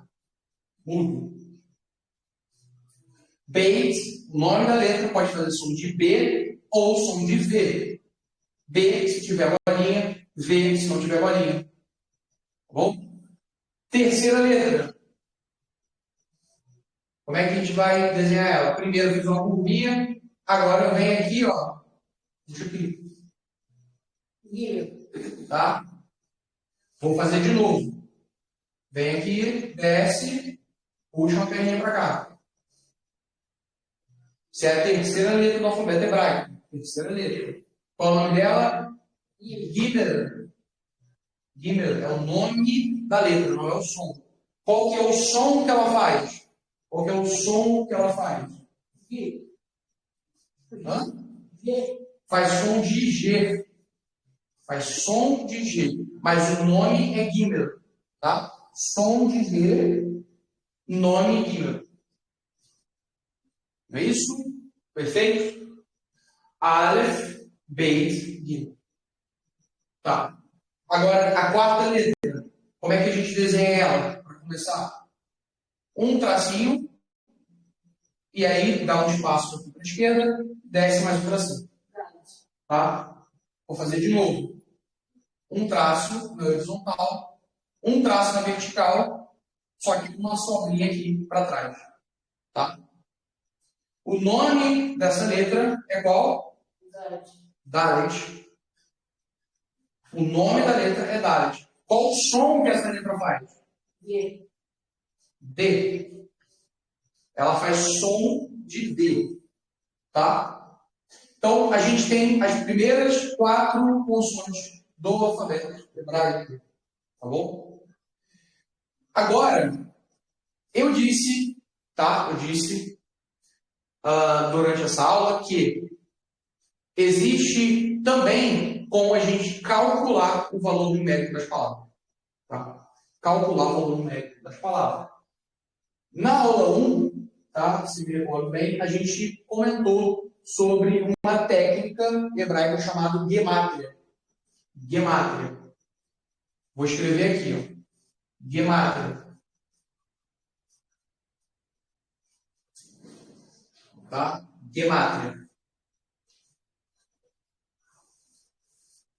Mudo. Beit, o nome da letra pode fazer som de B ou som de V. B se tiver bolinha, V se não tiver bolinha. Tá bom? Terceira letra. Como é que a gente vai desenhar ela? Primeiro fiz uma curvinha, agora eu venho aqui, ó. Deixa aqui. Guilherme. Tá? Vou fazer de novo. Vem aqui, desce, puxa uma perninha para cá. Se é a terceira letra do alfabeto hebraico. Terceira letra. Qual é o nome dela? Gimel. Gimel é o nome da letra, não é o som. Qual que é o som que ela faz? Qual que é o som que ela faz? G. Hã? G. Faz som de G. Faz som de G. Mas o nome é Gimel. Tá? Som de G, nome Gimel. Não é isso? Perfeito? Aleph, Beit, Gimel. Tá. Agora, a quarta letra. Como é que a gente desenha ela? Para começar. Um tracinho. E aí, dá um espaço aqui para a esquerda. Desce mais um tracinho. Tá? Vou fazer de novo. Um traço na horizontal. Um traço na vertical. Só que com uma sobrinha aqui para trás. Tá? O nome dessa letra é qual? Dalet. O nome da letra é Dalet. Qual o som que essa letra faz? G. D. Ela faz som de D. Tá? Então, a gente tem as primeiras 4 consoantes do alfabeto hebraico. Tá bom? Agora, eu disse, tá? Durante essa aula que existe também como a gente calcular o valor numérico das palavras. Tá? Calcular o valor numérico das palavras. Na aula 1, tá? Se me recordo bem, a gente comentou sobre uma técnica hebraica chamada gemátria. Gemátria. Vou escrever aqui, ó. Gemátria. Tá? Gemátria.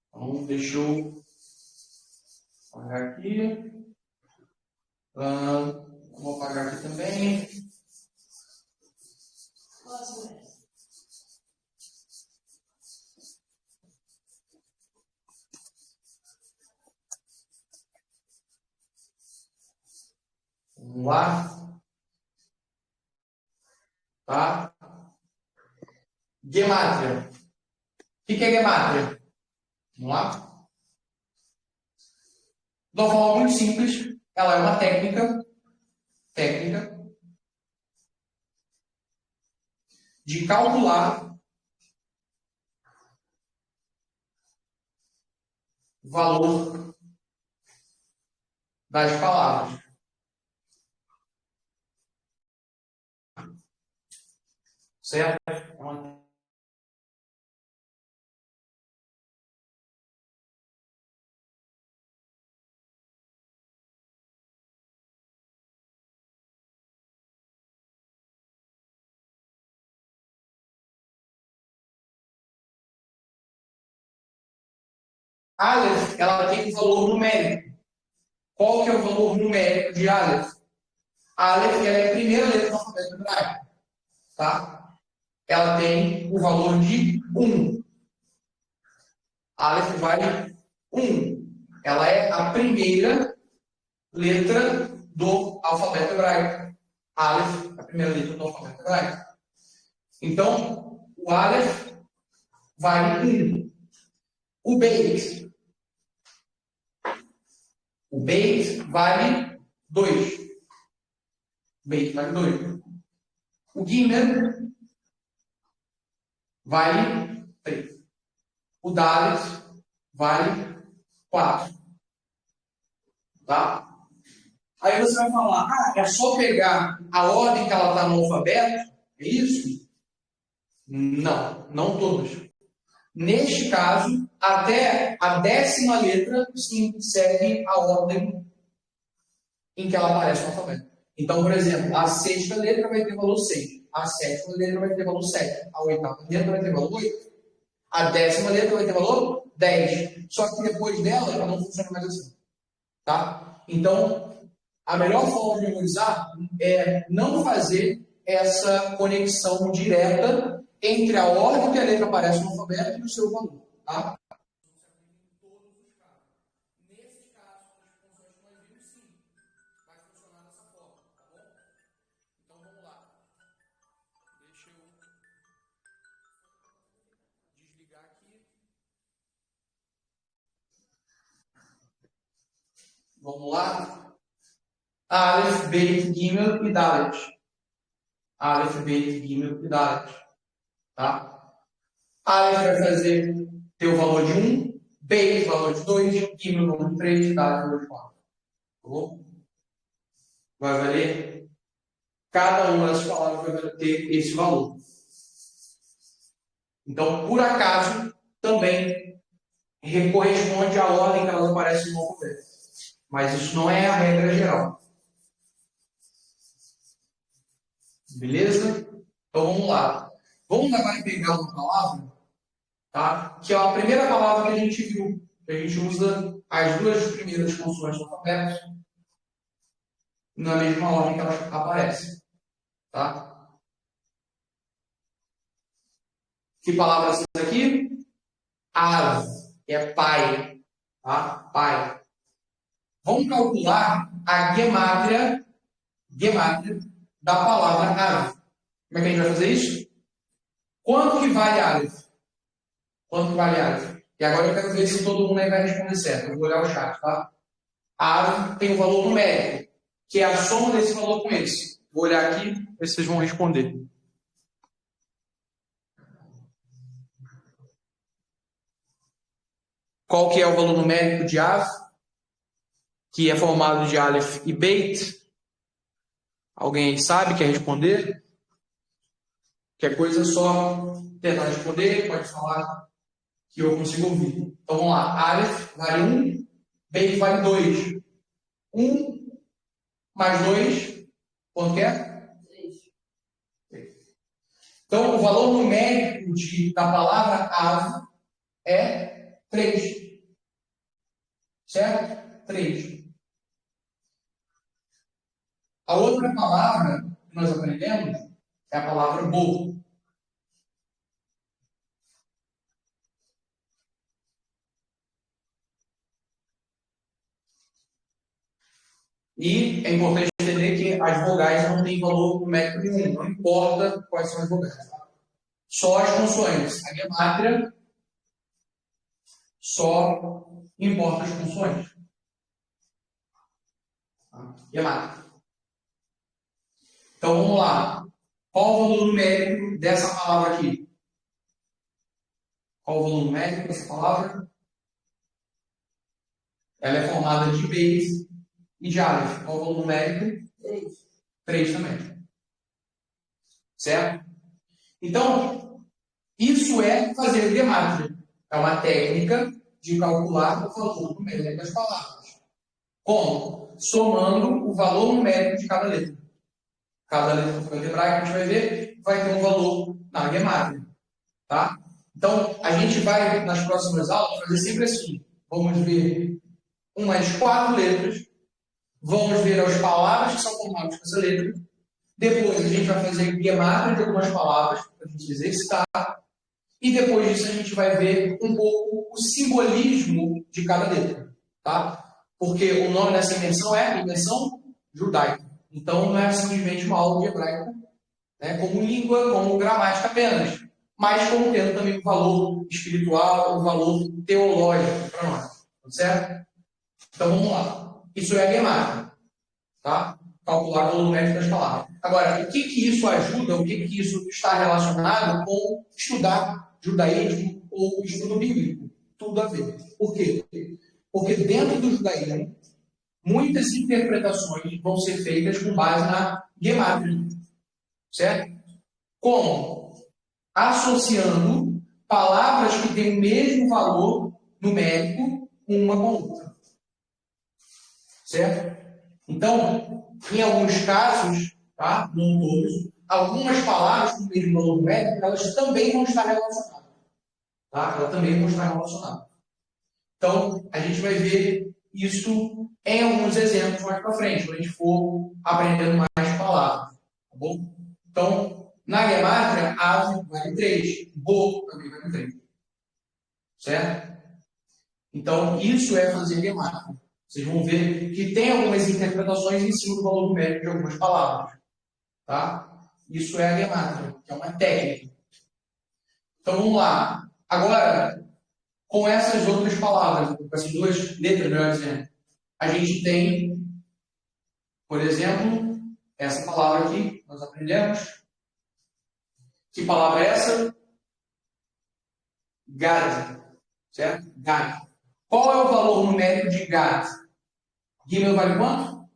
Então, deixa eu apagar aqui. Vou apagar aqui também. Vamos lá. Tá? Gemátria. O que é gemátria? Vamos lá? De uma forma muito simples, ela é uma técnica de calcular o valor das palavras. Certo? Aleph, ela tem um valor numérico. Qual que é o valor numérico de Aleph? Aleph ela é a primeira letra do alfabeto hebraico. Tá? Ela tem o valor de 1. Aleph vale 1. Ela é a primeira letra do alfabeto hebraico. Aleph, a primeira letra do alfabeto hebraico. Então, o Aleph vale 1. O Beit vale 2. O Beit vale 2. O Gimel vale 3. O Dalet vale 4. Tá? Aí você vai falar, é só pegar a ordem que ela está no alfabeto? É isso? Não, não todas. Neste caso, até a 10ª letra, sim, segue a ordem em que ela aparece no alfabeto. Então, por exemplo, a 6ª letra vai ter valor 6. A 7ª letra vai ter valor 7. A 8ª letra vai ter valor 8. A 10ª letra vai ter valor 10. Só que depois dela, ela não funciona mais assim. Tá? Então, a melhor forma de memorizar é não fazer essa conexão direta entre a ordem que a letra aparece no alfabeto e o seu valor. Tá? Nesse caso, as funções que nós vimos, sim. Vamos lá. Aleph, Beit, Gimel e Dalet. Aleph, Beit, Gimel e Dalet. Tá? Aleph vai ter o valor de 1, Beit, valor de 2, Gimel, valor de 3, Dalet, valor de 4. Tá bom? Vai valer, cada uma das palavras vai ter esse valor. Então, por acaso, também corresponde à ordem que elas aparecem no alfabeto. Mas isso não é a regra geral. Beleza? Então vamos lá. Vamos agora pegar uma palavra, tá? Que é a primeira palavra que a gente viu. A gente usa as duas primeiras consoantes do alfabeto na mesma ordem que elas aparecem. Tá? Que palavra é essa aqui? Av, que é pai. Tá? Pai. Vamos calcular a gemátria da palavra Aleph. Como é que a gente vai fazer isso? Quanto que vale Aleph? Quanto que vale Aleph? E agora eu quero ver se todo mundo aí vai responder certo. Eu vou olhar o chat, tá? Aleph tem um valor numérico, que é a soma desse valor com esse. Vou olhar aqui, ver se vocês vão responder. Qual que é o valor numérico de Aleph? Que é formado de Aleph e Beit. Alguém sabe, quer responder? Qualquer coisa é só tentar responder, pode falar que eu consigo ouvir. Então vamos lá. Aleph vale 1, Beit vale 2. 1 mais 2, quanto que é? 3. Então o valor numérico da palavra Av é 3. Certo? 3. A outra palavra que nós aprendemos é a palavra Bo. E é importante entender que as vogais não têm valor numérico nenhum, não importa quais são as vogais. Tá? Só as consoantes. A gemátria só importa as consoantes. Tá? Gemátria. Então vamos lá. Qual o valor numérico dessa palavra aqui? Qual o valor numérico dessa palavra? Ela é formada de Beit e de Aleph. Qual o valor numérico? 3. 3 também. Certo? Então, isso é fazer gemátria. É uma técnica de calcular o valor numérico das palavras. Como? Somando o valor numérico de cada letra. Cada letra do alfabeto hebraico, a gente vai ver, vai ter um valor na gemátria. Tá? Então, a gente vai, nas próximas aulas, fazer sempre assim. Vamos ver umas 4 letras. Vamos ver as palavras que são formadas com essa letra. Depois, a gente vai fazer gemátria de algumas palavras, para a gente exercitar. E depois disso, a gente vai ver um pouco o simbolismo de cada letra. Tá? Porque o nome dessa imersão é imersão judaica. Então, não é simplesmente uma aula de hebraico, né, como língua, como gramática apenas, mas como tendo também um valor espiritual, um valor teológico para nós. Certo? Então, vamos lá. Isso é a gemátria. Tá? Calcular o valor numérico das palavras. Agora, o que isso ajuda, o que isso está relacionado com estudar judaísmo ou estudo bíblico? Tudo a ver. Por quê? Porque dentro do judaísmo, muitas interpretações vão ser feitas com base na gemátria. Certo? Como? Associando palavras que têm o mesmo valor numérico uma com a outra. Certo? Então, em alguns casos, tá? Não todos, algumas palavras com o mesmo valor numérico, elas também vão estar relacionadas. Tá? Elas também vão estar relacionadas. Então, a gente vai ver isso em alguns exemplos mais para frente, quando a gente for aprendendo mais palavras. Tá bom? Então, na gemátria, Av vale 3, Bo também vale 3. Certo? Então, isso é fazer gemátria. Vocês vão ver que tem algumas interpretações em cima do valor numérico de algumas palavras. Tá? Isso é a gemátria, que é uma técnica. Então, vamos lá. Agora, com essas outras palavras, com essas duas letras, melhor dizendo, a gente tem, por exemplo, essa palavra aqui, nós aprendemos. Que palavra é essa? Gad, certo? Gad. Qual é o valor numérico de Gad? Gimel vale quanto?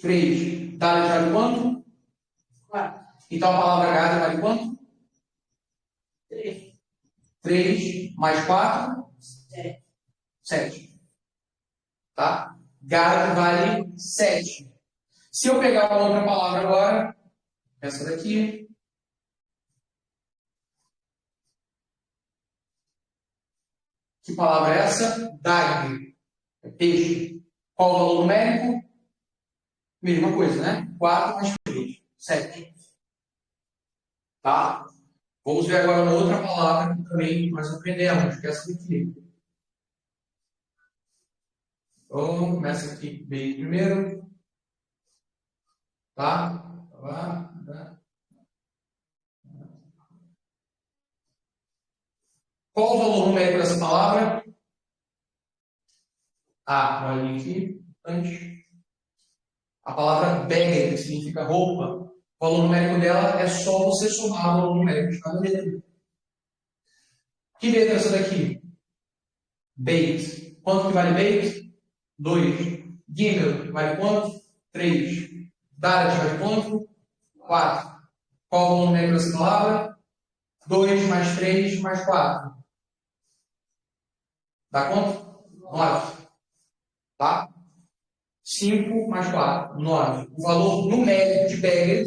3. Dalet vale quanto? 4. Então a palavra Gad vale quanto? 3. 3 mais 4? 7. 7. Tá? Gad vale 7. Se eu pegar uma outra palavra agora, essa daqui. Que palavra é essa? Dag. É peixe. Qual o valor numérico? Mesma coisa, né? 4 mais 3. 7. Tá? Vamos ver agora uma outra palavra que também nós aprendemos, que é essa daqui. Então, começa aqui bem primeiro. Tá? Qual o valor numérico dessa palavra? Olha aqui, antes. A palavra beggar, que significa roupa, o valor numérico dela é só você somar o valor numérico de cada letra. Que letra é essa daqui? Beit. Quanto que vale beit? 2. Gimel vale quanto? 3. Dalet vale quanto? 4. Qual o valor numérico dessa palavra? 2 mais 3 mais 4. Dá quanto? 9. Tá? 5 mais 4, 9. O valor numérico de beggar,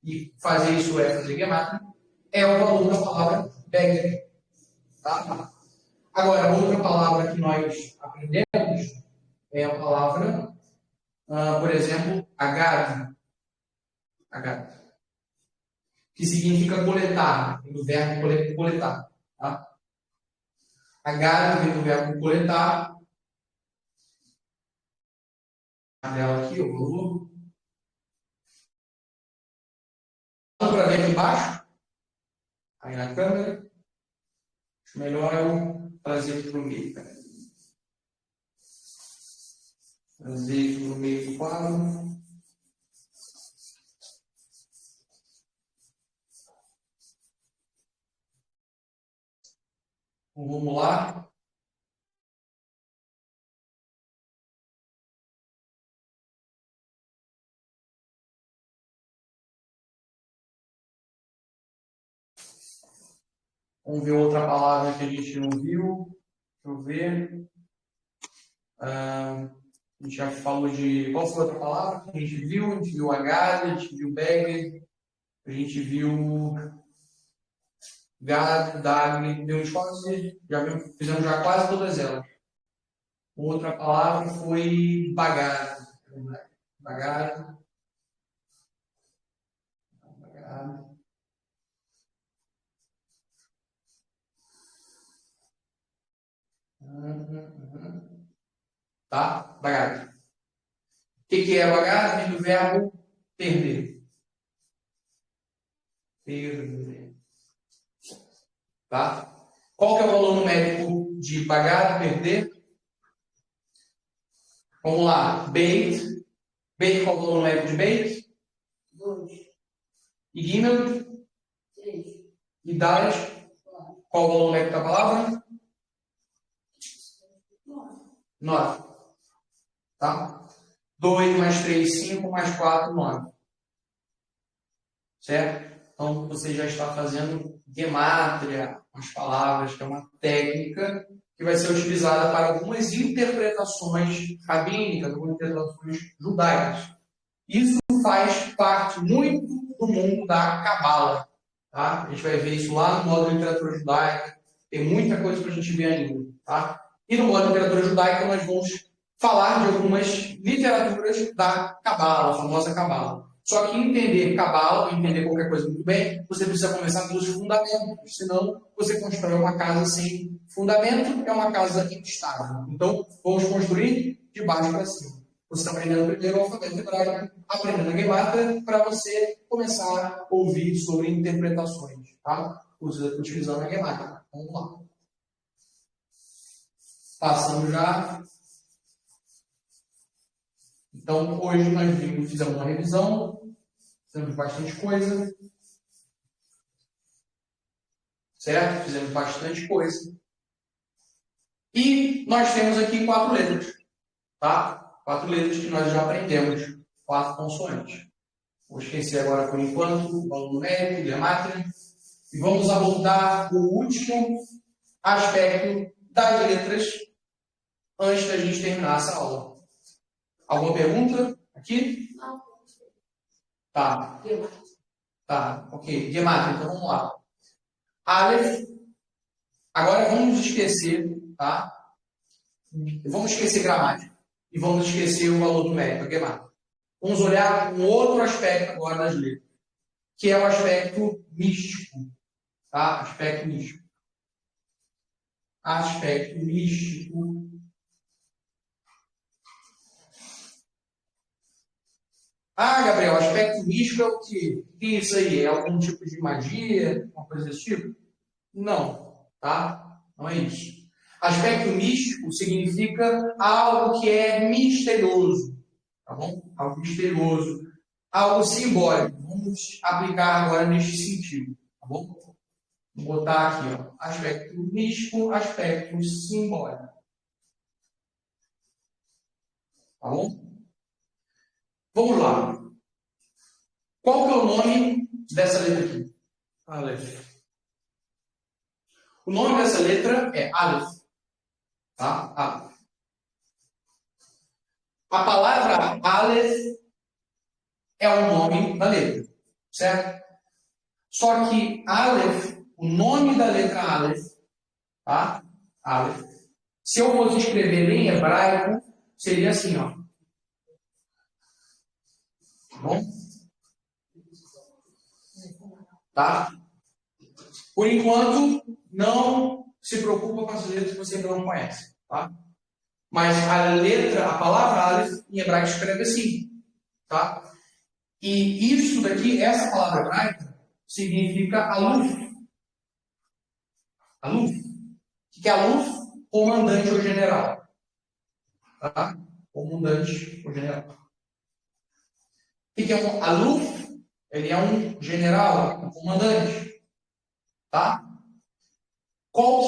e fazer isso é fazer gematria, é o valor da palavra beggar. Tá? Agora, outra palavra que nós aprendemos é a palavra, por exemplo, agad. Agad. Que significa coletar, vem do verbo coletar. Tá? Agad vem do verbo coletar. Dela aqui, o valor. Vamos para ver aqui embaixo. Aí na câmera. Acho melhor eu trazer para o meio. Trazer para o meio do quadro. Então, vamos lá. Vamos ver outra palavra que a gente não viu. Deixa eu ver. A gente já falou de. Qual foi a outra palavra que a gente viu? A gente viu agad, a gente viu beggar, a gente viu gad, dag, deu quase. Fizemos já quase todas elas. Outra palavra foi bagado. Bagado. Bagado. Tá? Bagado. O que é bagado? Vem do verbo perder. Perder. Tá? Qual que é o valor numérico de bagado, perder? Vamos lá. Beit. Beit, qual é o valor numérico de beit? 2. E gimel? 3. E dalet? Qual o valor numérico da palavra? 9. Tá? 2 mais 3, 5 mais 4, 9. Certo? Então, você já está fazendo gemátria com as palavras, que é uma técnica que vai ser utilizada para algumas interpretações rabínicas, algumas interpretações judaicas. Isso faz parte muito do mundo da Cabala. Tá? A gente vai ver isso lá no módulo de literatura judaica. Tem muita coisa para a gente ver ainda. Tá? E no módulo de literatura judaica nós vamos falar de algumas literaturas da Cabala, a famosa Cabala. Só que entender Cabala, entender qualquer coisa muito bem, você precisa começar pelos fundamentos. Senão, você constrói uma casa sem fundamento, é uma casa instável. Então, vamos construir de baixo para cima. Você está aprendendo primeiro o alfabeto hebraico, aprendendo a gemátria, para você começar a ouvir sobre interpretações, tá? Utilizando a gemátria. Vamos lá. Passando já Então, hoje nós fizemos uma revisão, fizemos bastante coisa. Certo? Fizemos bastante coisa. E nós temos aqui 4 letras. Tá? 4 letras que nós já aprendemos. 4 consoantes. Vou esquecer agora por enquanto o valor numérico, gramática. E vamos abordar o último aspecto das letras antes da gente terminar essa aula. Alguma pergunta aqui? Não. Tá. Tá, ok. Gematria, então vamos lá. Aleph. Agora vamos esquecer, tá? Vamos esquecer gramática. E vamos esquecer o valor numérico, gematria. Vamos olhar um outro aspecto agora das letras, que é o aspecto místico. Tá? Aspecto místico. Aspecto místico. Ah, Gabriel, aspecto místico é o quê? O que é isso aí? É algum tipo de magia? Uma coisa desse tipo? Não, tá? Não é isso. Aspecto místico significa algo que é misterioso, tá bom? Algo misterioso, algo simbólico. Vamos aplicar agora neste sentido, tá bom? Vou botar aqui, ó, aspecto místico, aspecto simbólico. Tá bom? Vamos lá. Qual que é o nome dessa letra aqui? Aleph. O nome dessa letra é Aleph. Tá? Aleph. A palavra Aleph é o nome da letra, certo? Só que Aleph, o nome da letra Aleph, tá? Aleph. Se eu fosse escrever em hebraico, seria assim, ó. Tá bom? Tá? Por enquanto, não se preocupa com as letras que você ainda não conhece, tá? Mas a palavra Aleph, em hebraico escreve assim, tá? E isso daqui, essa palavra hebraica, significa Aluf. Aluf. O que é Aluf? Comandante ou general. Tá? Comandante ou general. O que é um Aluf? Ele é um general, um comandante. Tá? Qual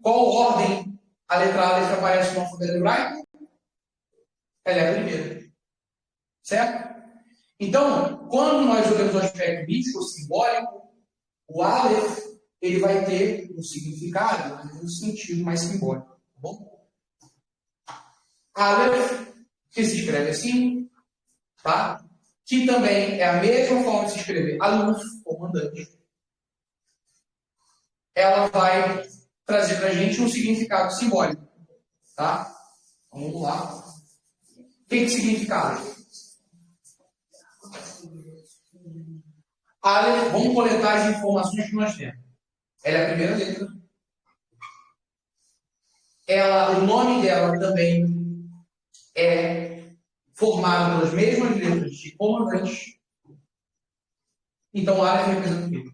ordem a letra Aleph aparece no alfabeto hebraico? Ela é a primeira. Certo? Então, quando nós olhamos o aspecto místico, simbólico, o Aleph, ele vai ter um significado, um sentido mais simbólico. Tá bom? Aleph, que se escreve assim, tá? Que também é a mesma forma de se escrever Aluf, comandante. Ela vai trazer para a gente um significado simbólico. Tá? Então, vamos lá. O que significa Aleph? Aleph, vamos coletar as informações que nós temos. Ela é a primeira letra. O nome dela também é formado pelas mesmas letras de comandante. Então, o Aleph representa o quê?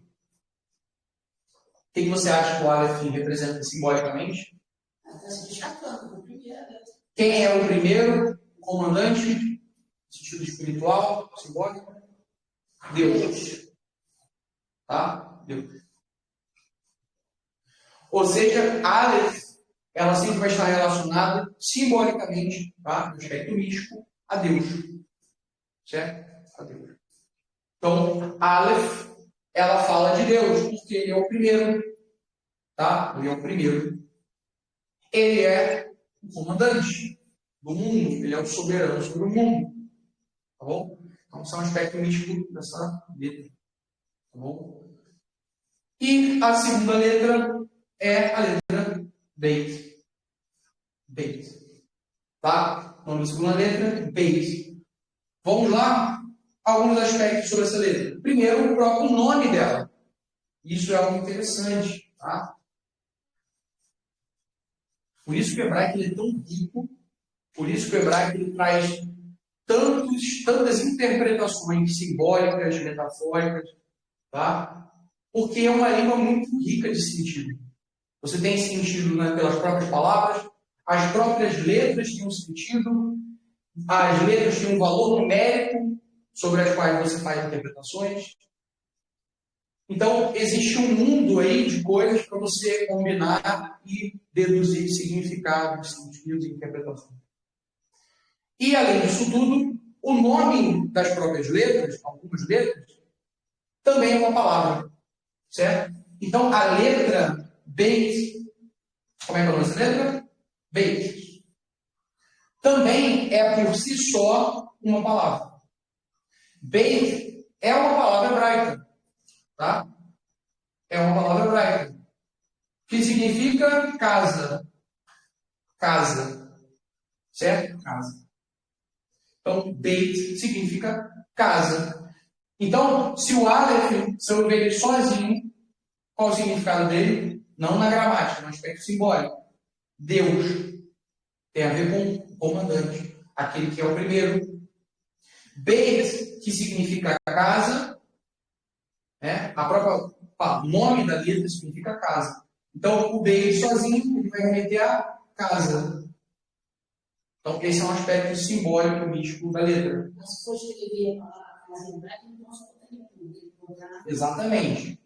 O que você acha que o Aleph representa simbolicamente? Quem é o primeiro comandante? No sentido espiritual, simbólico? Deus. Tá? Deus. Ou seja, Aleph, ela sempre vai estar relacionada simbolicamente, tá? No aspecto místico, a Deus. Certo? A Deus. Então, Aleph, ela fala de Deus, porque ele é o primeiro. Tá? Ele é o primeiro. Ele é o comandante do mundo. Ele é o soberano sobre o mundo. Tá bom? Então, esse é um aspecto místico dessa letra. Tá bom? E a segunda letra é a letra Beit. Beit. Tá? O nome da segunda letra, Beit. Vamos lá? Alguns aspectos sobre essa letra. Primeiro, o próprio nome dela. Isso é algo interessante. Tá? Por isso que o hebraico ele é tão rico. Por isso que o hebraico ele traz tantas interpretações simbólicas, metafóricas. Tá? Porque é uma língua muito rica de sentido. Você tem sentido, né, pelas próprias palavras, as próprias letras têm um sentido, As letras têm um valor numérico sobre as quais você faz interpretações. Então, existe um mundo aí de coisas para você combinar e deduzir significados, sentidos e interpretações. E, além disso tudo, o nome das próprias letras, algumas letras, também é uma palavra, certo? Então, a letra Beit, como é que é o nome dessa letra? Beit. Também é por si só uma palavra. Beit é uma palavra hebraica, tá? É uma palavra hebraica, que significa casa. Casa. Certo? Casa. Então, Beit significa casa. Então, se o Aleph, se eu ver ele sozinho, qual o significado dele? Não na gramática, no aspecto simbólico. Deus tem a ver com o comandante, aquele que é o primeiro. Beit, que significa casa, né? O nome da letra significa casa. Então, o Beit sozinho ele vai remeter a casa. Então, esse é um aspecto simbólico, místico da letra. Mas se for escrever a casa hebraica, não posso encontrar. Exatamente.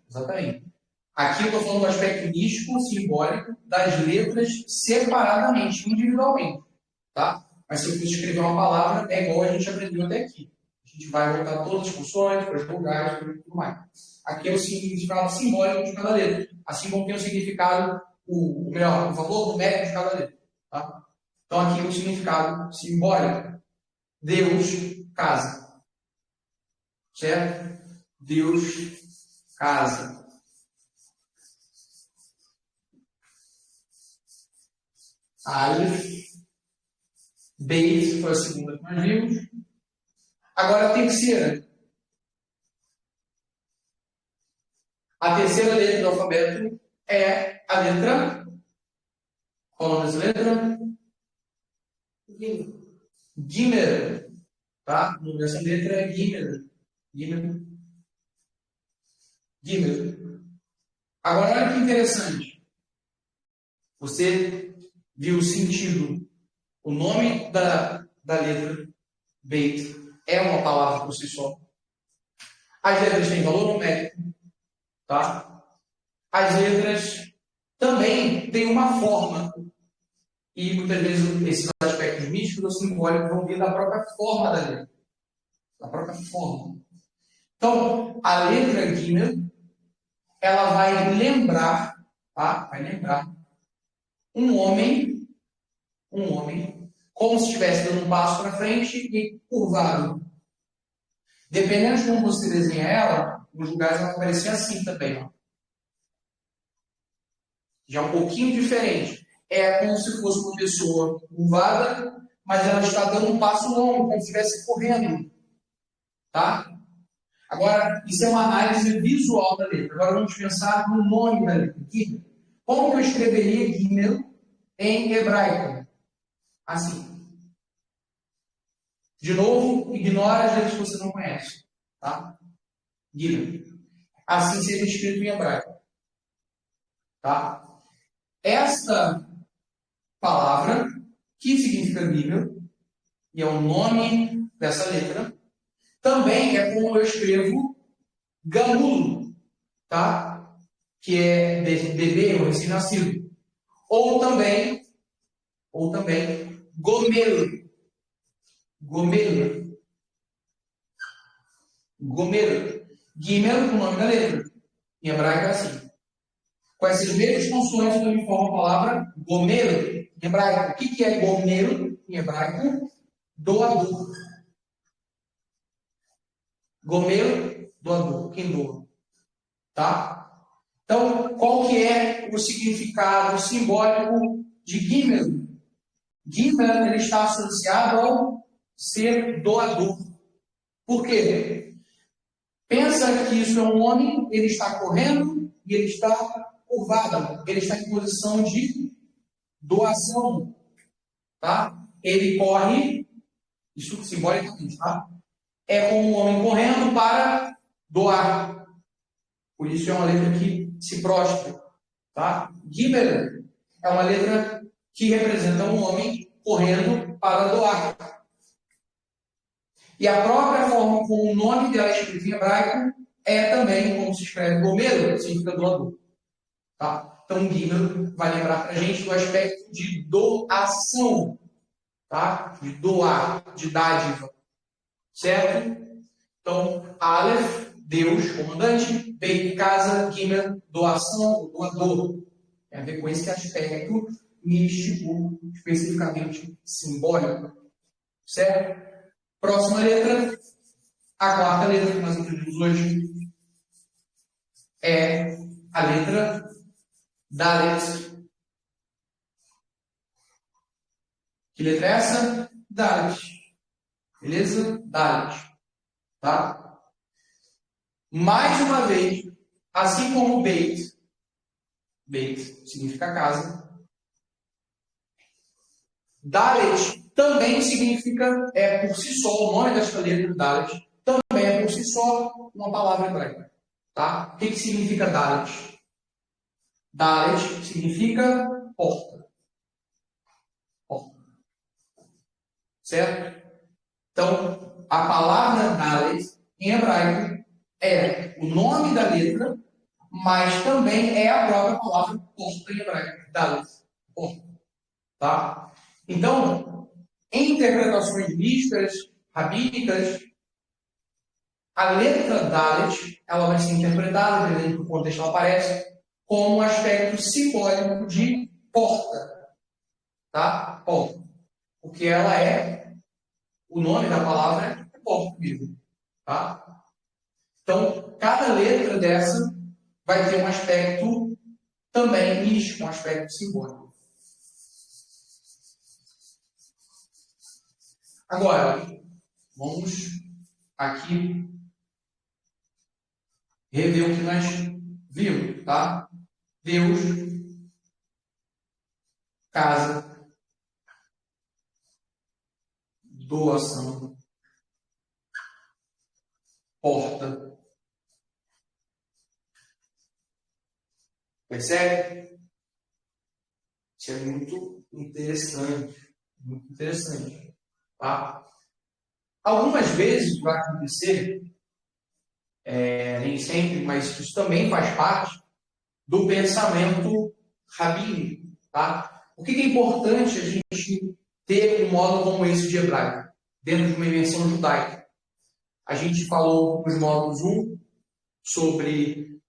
Aqui eu estou falando do aspecto místico, simbólico, das letras separadamente, individualmente. Tá? Mas se eu fosse escrever uma palavra, é igual a gente aprendeu até aqui. A gente vai voltar todas as funções, para os lugares e tudo mais. Aqui é o significado simbólico de cada letra. Assim como tem o significado, o valor numérico de cada letra. Tá? Então, aqui o significado simbólico. Deus, casa. Certo? Deus, casa. Aleph. Beit foi a segunda que nós vimos. Agora a terceira. A terceira letra do alfabeto é a letra. Qual é o nome dessa letra? Gimel. Tá? O nome dessa letra é Gimel. Gimel. Agora, olha que interessante. Você viu o sentido. O nome da letra Beit é uma palavra por si só. As letras têm valor numérico. Tá? As letras também têm uma forma. E muitas vezes esses aspectos místicos ou simbólicos vão vir da própria forma da letra. Da própria forma. Então, a letra Gimel, ela vai lembrar, tá? Vai lembrar um homem, como se estivesse dando um passo para frente e curvado. Dependendo de como você desenha ela, os lugares vão aparecer assim também. Ó. Já um pouquinho diferente. É como se fosse uma pessoa curvada, mas ela está dando um passo longo, como se estivesse correndo. Tá? Agora, isso é uma análise visual da letra. Agora vamos pensar no nome da letra. Gimel. Como que eu escreveria Gimel em hebraico? Assim. De novo, ignora as letras que você não conhece. Tá? Gimel. Assim seria escrito em hebraico. Tá? Esta palavra, que significa Gimel, e é o nome dessa letra, também é como eu escrevo Gamul, tá? Que é bebê ou recém-nascido. Ou também Gomel. Gimel, o nome da letra. Em hebraico é assim. Com essas mesmas consoantes eu me formo a palavra Gomel em hebraico. O que é Gomel em hebraico? Doador. Gomel, doador, quem doa. Tá? Então, qual que é o significado simbólico de Gimel? Gimel ele está associado ao ser doador. Por quê? Pensa que isso é um homem, ele está correndo e ele está curvado. Ele está em posição de doação. Tá? Ele corre, isso simbolicamente, tá? É como um homem correndo para doar. Por isso é uma letra que se prostra. Tá? Gimel é uma letra que representa um homem correndo para doar. E a própria forma como o nome dela é escrito em hebraico é também como se escreve Gomer, que significa doador. Tá? Então, Gimel vai lembrar para a gente do aspecto de doação, tá? De doar, de dádiva. Certo? Então, Aleph, Deus, comandante, Beit, casa, Gimel, doação, doador. Tem a ver com esse aspecto místico, especificamente simbólico. Certo? Próxima letra, a quarta letra que nós aprendemos hoje é a letra Dalet. Que letra é essa? Dalet. Beleza? Dalet. Tá? Mais uma vez, assim como Beit, Beit significa casa, Dalet também significa, por si só, o nome desta letra, Dalet, também é por si só uma palavra hebraica. Tá? O que significa Dalet? Dalet significa porta. Porta. Certo? Então, a palavra Dalet, em hebraico, é o nome da letra, mas também é a própria palavra porta em hebraico. Dalet. Porta. Tá? Então, em interpretações místicas, rabínicas, a letra Dalet, ela vai ser interpretada, dependendo do contexto ela aparece, como um aspecto simbólico de porta. Tá? Porta. Porque ela é, o nome da palavra é porta mesmo. Tá? Então, cada letra dessa vai ter um aspecto também místico, um aspecto simbólico. Agora, vamos aqui rever o que nós vimos, tá? Deus, casa, doação, porta. Percebe? Isso é muito interessante. Muito interessante. Tá? Algumas vezes vai acontecer, nem sempre, mas isso também faz parte do pensamento rabínico. Tá? Por que é importante a gente ter um módulo como esse de hebraico, dentro de uma imersão judaica? A gente falou nos módulos 1 sobre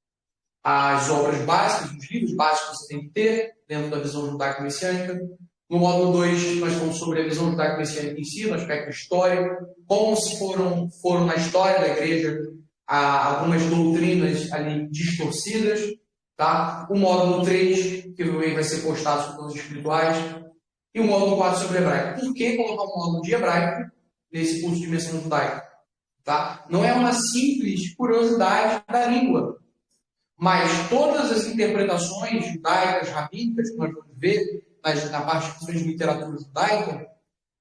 as obras básicas, os livros básicos que você tem que ter dentro da visão judaico-messiânica. No módulo 2, nós falamos sobre a visão judaico-messiânica em si, no aspecto histórico, como se foram na história da igreja algumas doutrinas ali distorcidas. Tá? O módulo 3, que vai ser postado sobre os espirituais, e o módulo 4 sobre hebraico. Por que colocar um módulo de hebraico nesse curso de imersão judaica? Tá? Não é uma simples curiosidade da língua, mas todas as interpretações judaicas, rabínicas, que nós vamos ver na parte de literatura judaica,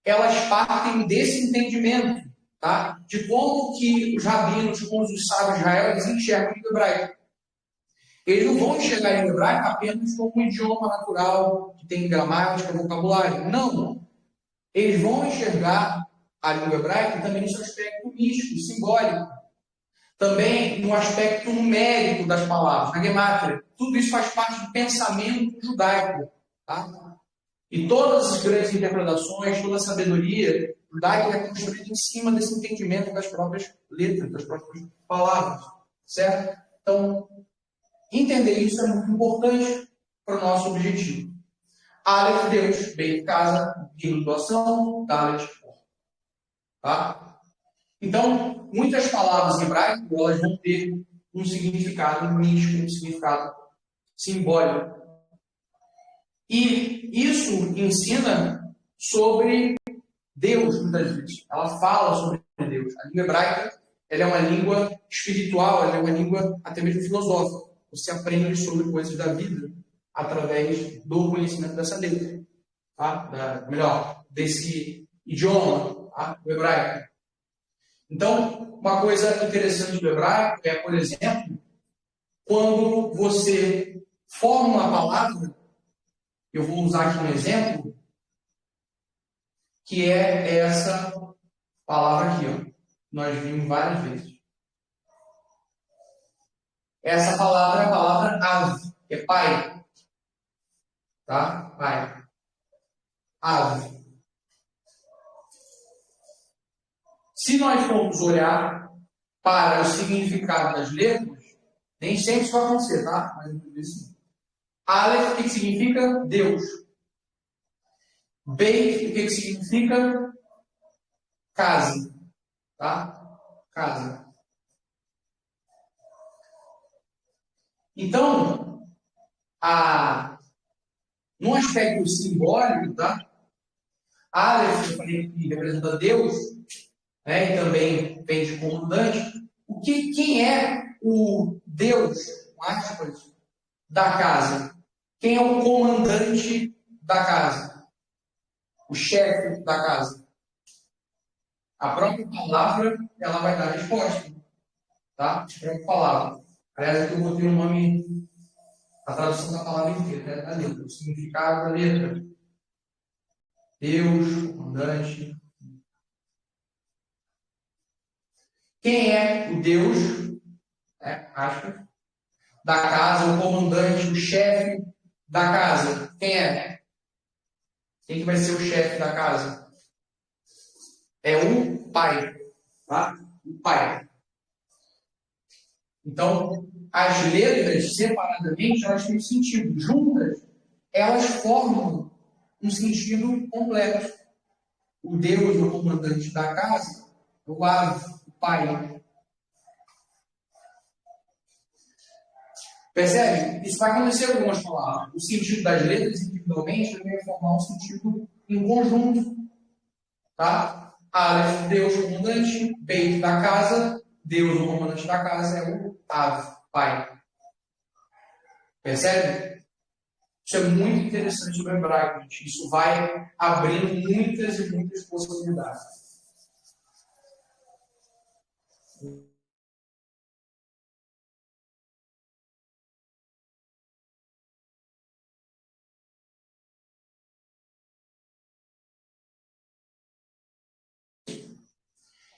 elas partem desse entendimento, tá? De como que os rabinos, como os sábios de Israel, eles enxergam o hebraico. Eles não vão enxergar em hebraico apenas como um idioma natural, que tem gramática, vocabulário. Não. Eles vão enxergar a língua hebraica também no seu aspecto místico, simbólico. Também no aspecto numérico das palavras, na gemátria. Tudo isso faz parte do pensamento judaico. Tá? E todas as grandes interpretações, toda a sabedoria judaica é construída em cima desse entendimento das próprias letras, das próprias palavras. Certo? Então, entender isso é muito importante para o nosso objetivo. Aleph, Deus, Beit, casa, Gimel, doação, Dalet, porta. Tá? Então, muitas palavras em hebraico, elas vão ter um significado místico, um significado simbólico. E isso ensina sobre Deus, muitas vezes. Ela fala sobre Deus. A língua hebraica, ela é uma língua espiritual, ela é uma língua até mesmo filosófica. Você aprende sobre coisas da vida através do conhecimento dessa letra. Tá? Melhor, desse idioma, tá? O hebraico. Então, uma coisa interessante do hebraico é, por exemplo, quando você forma uma palavra, eu vou usar aqui um exemplo, que é essa palavra aqui, ó. nós vimos várias vezes. Essa palavra é a palavra Av, que é pai. Tá? Pai. Av. Se nós formos olhar para o significado das letras, nem sempre isso vai acontecer, tá? Mas eu vou dizer assim. Aleph, o que significa? Deus. Beit, o que significa? Casa. Tá? Casa. Então, no aspecto simbólico, tá? Aleph, eu falei que representa Deus, né? E também vem de comandante. Quem é o Deus, aspas, da casa? Quem é o comandante da casa? O chefe da casa? A própria palavra, ela vai dar a resposta. Tá? A própria palavra. Aliás, aqui eu botei o nome, a tradução da palavra inteira, da letra, o significado da letra. Deus, comandante. Quem é o Deus, aspas, da casa, o comandante, o chefe da casa? Quem é? Quem que vai ser o chefe da casa? É o pai. Tá? O pai. Então, as letras, separadamente, elas têm sentido. Juntas, elas formam um sentido completo. O Deus, o comandante da casa, o Av, o pai. Percebe? Isso vai acontecer com algumas palavras. O sentido das letras, individualmente, vai formar um sentido em conjunto. Tá? Aleph, Deus, comandante. Beit, da casa. Deus, o comandante da casa, é o Av, pai. Percebe? Isso é muito interessante no hebraico, gente. Isso vai abrindo muitas e muitas possibilidades.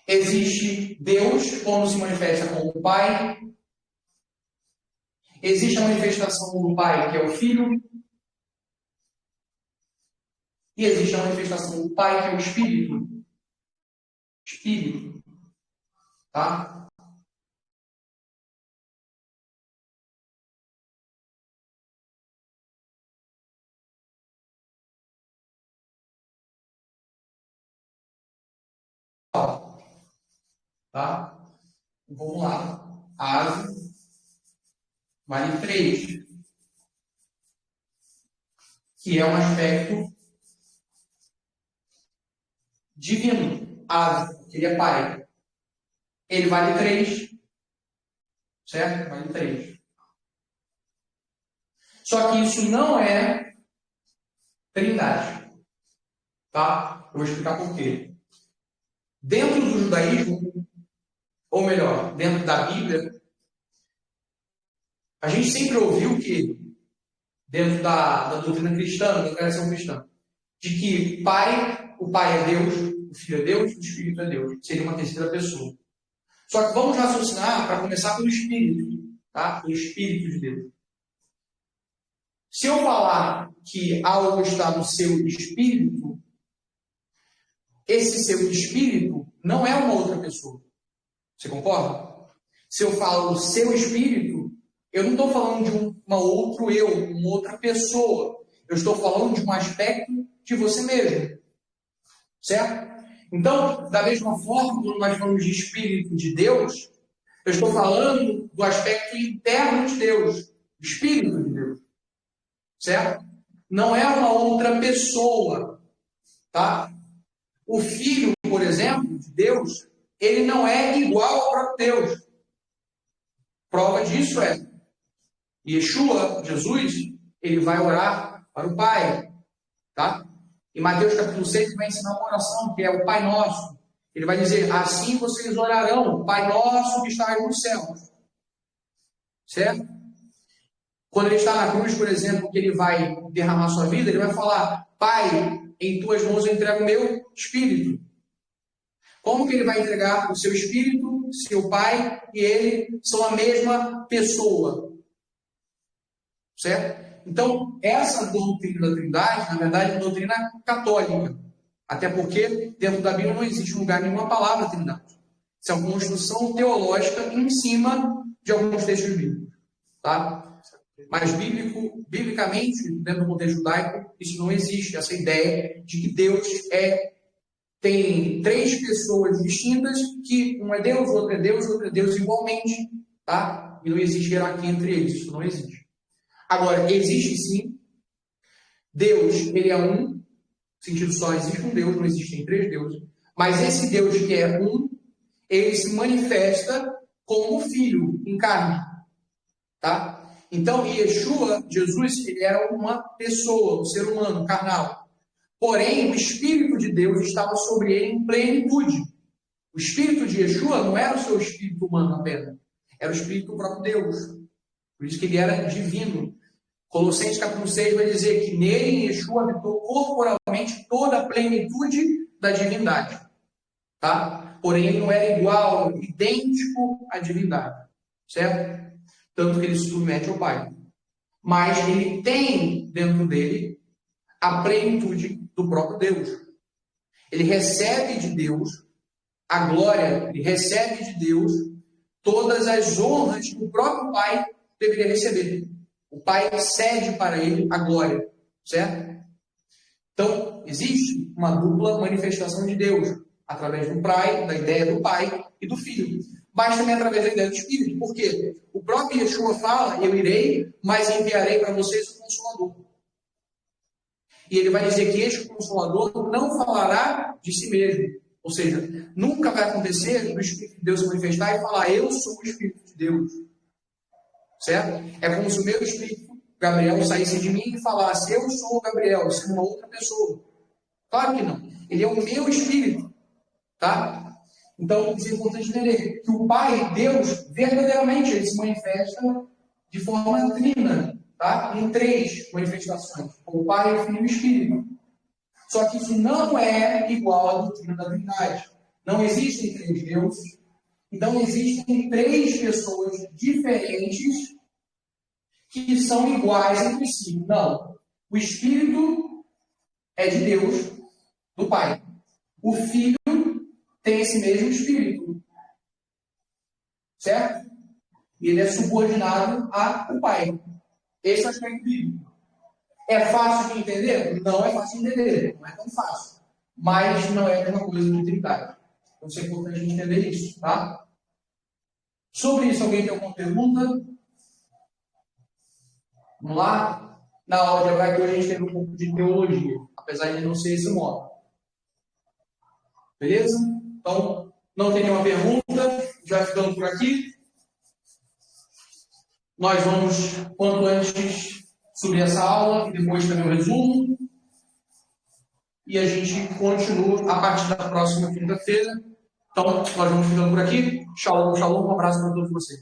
Existe Deus, quando se manifesta como o Pai. Existe a manifestação do Pai, que é o Filho. E existe a manifestação do Pai, que é o Espírito. Espírito. Tá? Tá? Vamos lá. Ave vale 3. Que é um aspecto divino. Ave, ele é pai. Ele vale 3. Certo? Vale 3. Só que isso não é trindade. Tá? Eu vou explicar por quê. Dentro do judaísmo, ou melhor, dentro da Bíblia, a gente sempre ouviu que, dentro da doutrina cristã, da tradição cristã, de que o Pai é Deus, o Filho é Deus, o Espírito é Deus. Seria uma terceira pessoa. Só que vamos raciocinar para começar pelo Espírito, tá? O Espírito de Deus. Se eu falar que algo está no seu Espírito, esse seu Espírito não é uma outra pessoa. Você concorda? Se eu falo o seu Espírito, eu não estou falando de uma outra pessoa. Eu estou falando de um aspecto de você mesmo. Certo? Então, da mesma forma, quando nós falamos de Espírito de Deus, eu estou falando do aspecto interno de Deus, do Espírito de Deus. Certo? Não é uma outra pessoa. Tá? O Filho, por exemplo, de Deus, ele não é igual ao próprio Deus. Prova disso é Yeshua, Jesus, ele vai orar para o Pai. Tá? Em Mateus capítulo 6, ele vai ensinar uma oração, que é o Pai Nosso. Ele vai dizer, assim vocês orarão, Pai Nosso que está nos céus. Certo? Quando ele está na cruz, por exemplo, que ele vai derramar sua vida, ele vai falar, Pai, em tuas mãos eu entrego o meu espírito. Como que ele vai entregar o seu espírito, se o Pai e ele são a mesma pessoa? Certo? Então, essa doutrina da Trindade, na verdade, é uma doutrina católica. Até porque, dentro da Bíblia, não existe lugar nenhuma palavra Trindade. Isso é uma construção teológica em cima de alguns textos bíblicos. Tá? Mas, biblicamente, dentro do contexto judaico, isso não existe. Essa ideia de que Deus tem três pessoas distintas, que um é Deus, outro é Deus igualmente. Tá? E não existe hierarquia entre eles. Isso não existe. Agora, existe sim. Deus, ele é um. No sentido só, existe um Deus, não existem três deuses. Mas esse Deus que é um, ele se manifesta como filho, em carne. Tá? Então, Yeshua, Jesus, ele era uma pessoa, um ser humano, carnal. Porém, o Espírito de Deus estava sobre ele em plenitude. O Espírito de Yeshua não era o seu Espírito humano apenas. Era o Espírito do próprio Deus. Por isso que ele era divino. Colossenses capítulo 6 vai dizer que nele, em Yeshua, habitou corporalmente toda a plenitude da divindade. Tá? Porém, ele não era igual, idêntico à divindade. Certo? Tanto que ele se submete ao Pai. Mas ele tem dentro dele a plenitude do próprio Deus. Ele recebe de Deus a glória, ele recebe de Deus todas as honras que o próprio Pai deveria receber. O Pai cede para ele a glória, certo? Então, existe uma dupla manifestação de Deus, através do Pai, da ideia do Pai e do Filho. Mas também através da ideia do Espírito. Por quê? O próprio Yeshua fala, eu irei, mas enviarei para vocês o Consolador. E ele vai dizer que este Consolador não falará de si mesmo. Ou seja, nunca vai acontecer do Espírito de Deus se manifestar e falar, eu sou o Espírito de Deus. Certo? É como se o meu Espírito, Gabriel, saísse de mim e falasse, eu sou o Gabriel, sou uma outra pessoa. Claro que não. Ele é o meu Espírito. Tá? Então, isso é importante entender que o Pai, Deus, verdadeiramente, ele se manifesta de forma trina, tá? Em três manifestações: o Pai, o Filho e o Espírito. Só que isso não é igual à doutrina da Trindade. Não existem três deuses. Então, existem três pessoas diferentes que são iguais entre si. Não. O Espírito é de Deus, do Pai. O Filho tem esse mesmo Espírito. Certo? E ele é subordinado ao Pai. Esse é o aspecto bíblico. É fácil de entender? Não é fácil de entender. Não é tão fácil. Mas não é a mesma coisa de Trindade. Então, isso é importante entender isso. Tá? Sobre isso, alguém tem alguma pergunta? Vamos lá? Na aula de hebraico, hoje a gente teve um pouco de teologia. Apesar de não ser esse modo. Beleza? Então, não tem nenhuma pergunta, já ficando por aqui. Nós vamos, quanto antes, subir essa aula e depois também o resumo. E a gente continua a partir da próxima quinta-feira. Então, nós vamos ficando por aqui. Shalom, shalom, um abraço para todos vocês.